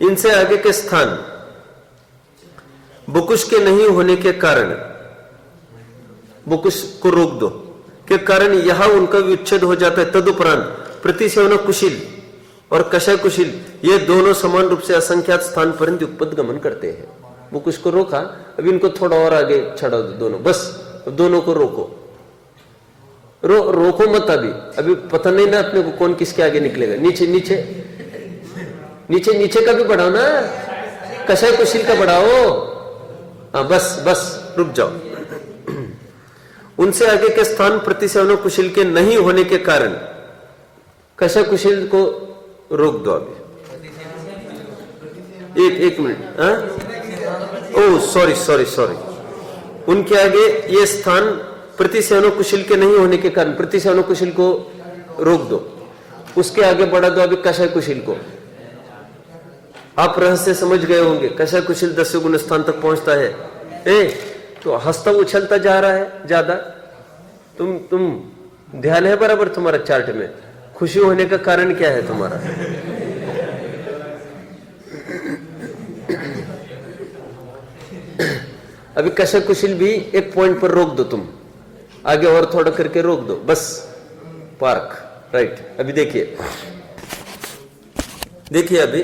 इनसे आगे के स्थान बुकुश के नहीं होने के कारण, बुकुश को रोक दो के कारण यहां उनका विच्छेद हो जाता है। तदुपरांत प्रतिसेवना कुशील और कषाय कुशील, ये दोनों समान रूप से असंख्यात स्थान पर युगपत गमन करते हैं। बुकुश को रोका, अब इनको थोड़ा और आगे चढ़ा दो दोनों, बस दोनों को रोको, रोको मत अभी पता नहीं ना अपने को कौन किसके आगे निकलेगा। नीचे का भी बढ़ाओ ना, कषाय कुशील का बढ़ाओ, हाँ बस रुक जाओ। उनसे आगे के स्थान प्रतिसेवना कुशील के नहीं होने के कारण कषाय कुशील को रोक दो अभी, एक मिनट, हाँ ओ सॉरी, उनके आगे ये स्थान प्रतिसेवना कुशील के नहीं होने के कारण प्रतिसेवना कुशील को रोक दो, उसके आगे बढ़ा दो अभी कषाय कुशील को। आप रहस्य समझ गए होंगे, कषाय कुशील 10 गुण स्थान तक पहुंचता है। तो हंसता उछलता जा रहा है ज्यादा, तुम ध्यान है बराबर तुम्हारा चार्ट में, खुशी होने का कारण क्या है तुम्हारा? अभी कषाय कुशील भी एक पॉइंट पर रोक दो, तुम आगे और थोड़ा करके रोक दो, बस पार्क, राइट। अभी देखिए अभी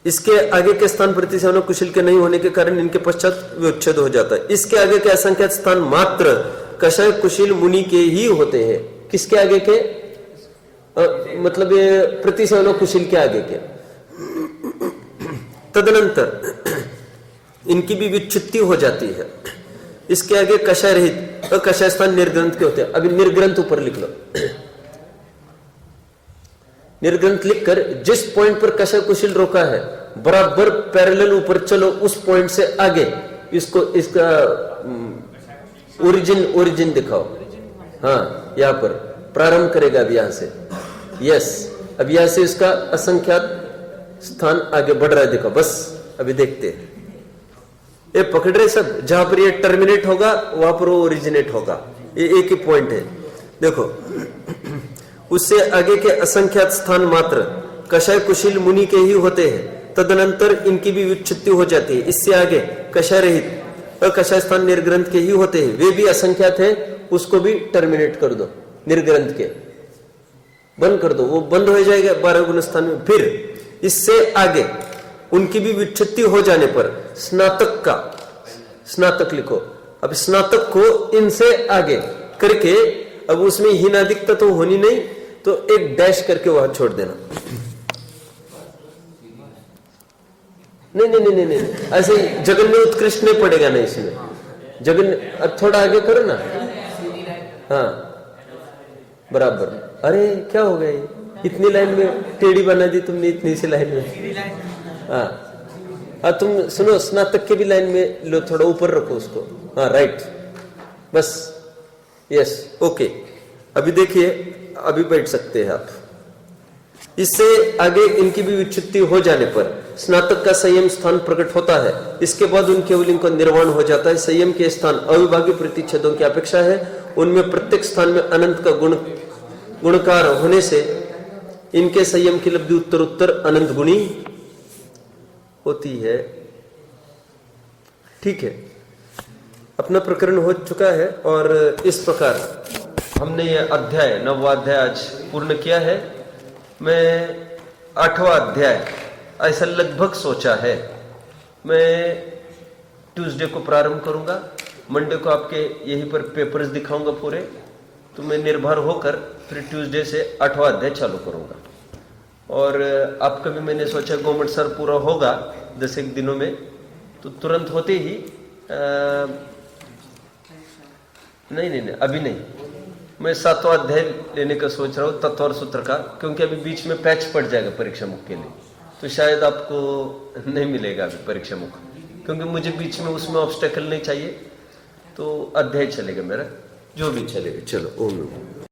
इसके आगे के स्थान प्रतिसेवन कुशल के नहीं होने के कारण इनके पश्चात विच्छेद हो जाता है। इसके आगे के असंख्यात स्थान मात्र कषाय कुशल मुनि के ही होते हैं। किसके आगे के? मतलब ये प्रतिसेवन कुशल के आगे के। तदनंतर इनकी भी विच्छुत्ति हो जाती है। इसके आगे कषाय रहित अकषाय स्थान निर्ग्रंथ के होते हैं। अभी निर्ग्रंथ ऊपर लिख लो। निर्ग्रंथ लिखकर जिस पॉइंट पर कषाय कुशल रोका है बराबर पैरेलल ऊपर चलो, उस पॉइंट से आगे इसको इसका ओरिजिन दिखाओ। हाँ, यहां पर प्रारंभ करेगा अब यहां से। यस, अब यहां से इसका असंख्यात स्थान आगे बढ़ रहा है, देखो। बस अभी देखते हैं, ये पकड़ रहे सब। जहां पर ये टर्मिनेट होगा वहां पर वो ओरिजिनेट होगा। ये एक ही पॉइंट है, देखो। उससे आगे के असंख्यात स्थान मात्र कषाय कुशल मुनि के ही होते हैं। तदनंतर इनकी भी विच्छुत्ति हो जाती है। इससे आगे कषाय रहित अकषाय स्थान निर्ग्रंथ के ही होते हैं। वे भी असंख्यात है, उसको भी टर्मिनेट कर दो, निर्ग्रंथ के बंद कर दो, वो बंद हो जाएगा 12 गुण स्थान में। फिर इससे आगे उनकी भी विच्छुत्ति हो जाने पर स्नातक का, स्नातक लिखो। अब स्नातक को इनसे आगे करके, अब उसमें हीनादिकता तो होनी नहीं, तो एक डैश करके वहां छोड़ देना। नहीं, ऐसे जगन्य उत्कृष्ट नहीं पड़ेगा ना इसमें। जगन्य अब थोड़ा आगे करो ना। हाँ, बराबर। अरे क्या हो गया, इतनी लाइन में टेढ़ी बना दी तुमने, इतनी सी लाइन में। हाँ, तुम सुनो, स्नातक के भी लाइन में लो, थोड़ा ऊपर रखो उसको। हाँ, राइट, बस। Yes, okay. अभी देखिए, अभी बैठ सकते हैं आप। इससे आगे इनकी भी विच्छुत्ति हो जाने पर स्नातक का संयम स्थान प्रकट होता है। इसके बाद उनके उलिंग का निर्वाण हो जाता है। संयम के स्थान अविभागी प्रतिच्छेदों की अपेक्षा है। उनमें प्रत्येक स्थान में अनंत का गुणकार होने से इनके संयम की लब्धि उत्तर उत्तर अनंत गुणी होती है। ठीक है, अपना प्रकरण हो चुका है और इस प्रकार हमने ये अध्याय, 9वां अध्याय आज पूर्ण किया है। मैं 8वां अध्याय ऐसा लगभग सोचा है। मैं ट्यूसडे को प्रारंभ करूंगा, मंडे को आपके यहीं पर पेपर्स दिखाऊंगा पूरे, तो मैं निर्भर होकर फिर ट्यूसडे से 8वां अध्याय चालू करूंगा। और आपका भी मैंने सोचा गवर्नमेंट सर पूरा होगा 10 दिनों में, तो तुरंत होते ही नहीं, अभी नहीं। मैं 7वां अध्याय लेने का सोच रहा हूँ, तत्व और सूत्र का, क्योंकि अभी बीच में पैच पड़ जाएगा परीक्षा मुख के लिए, तो शायद आपको नहीं मिलेगा अभी परीक्षा मुख, क्योंकि मुझे बीच में उसमें ऑब्स्टेकल नहीं चाहिए। तो अध्याय चलेगा मेरा, जो भी चलेगा। चलो, ओम।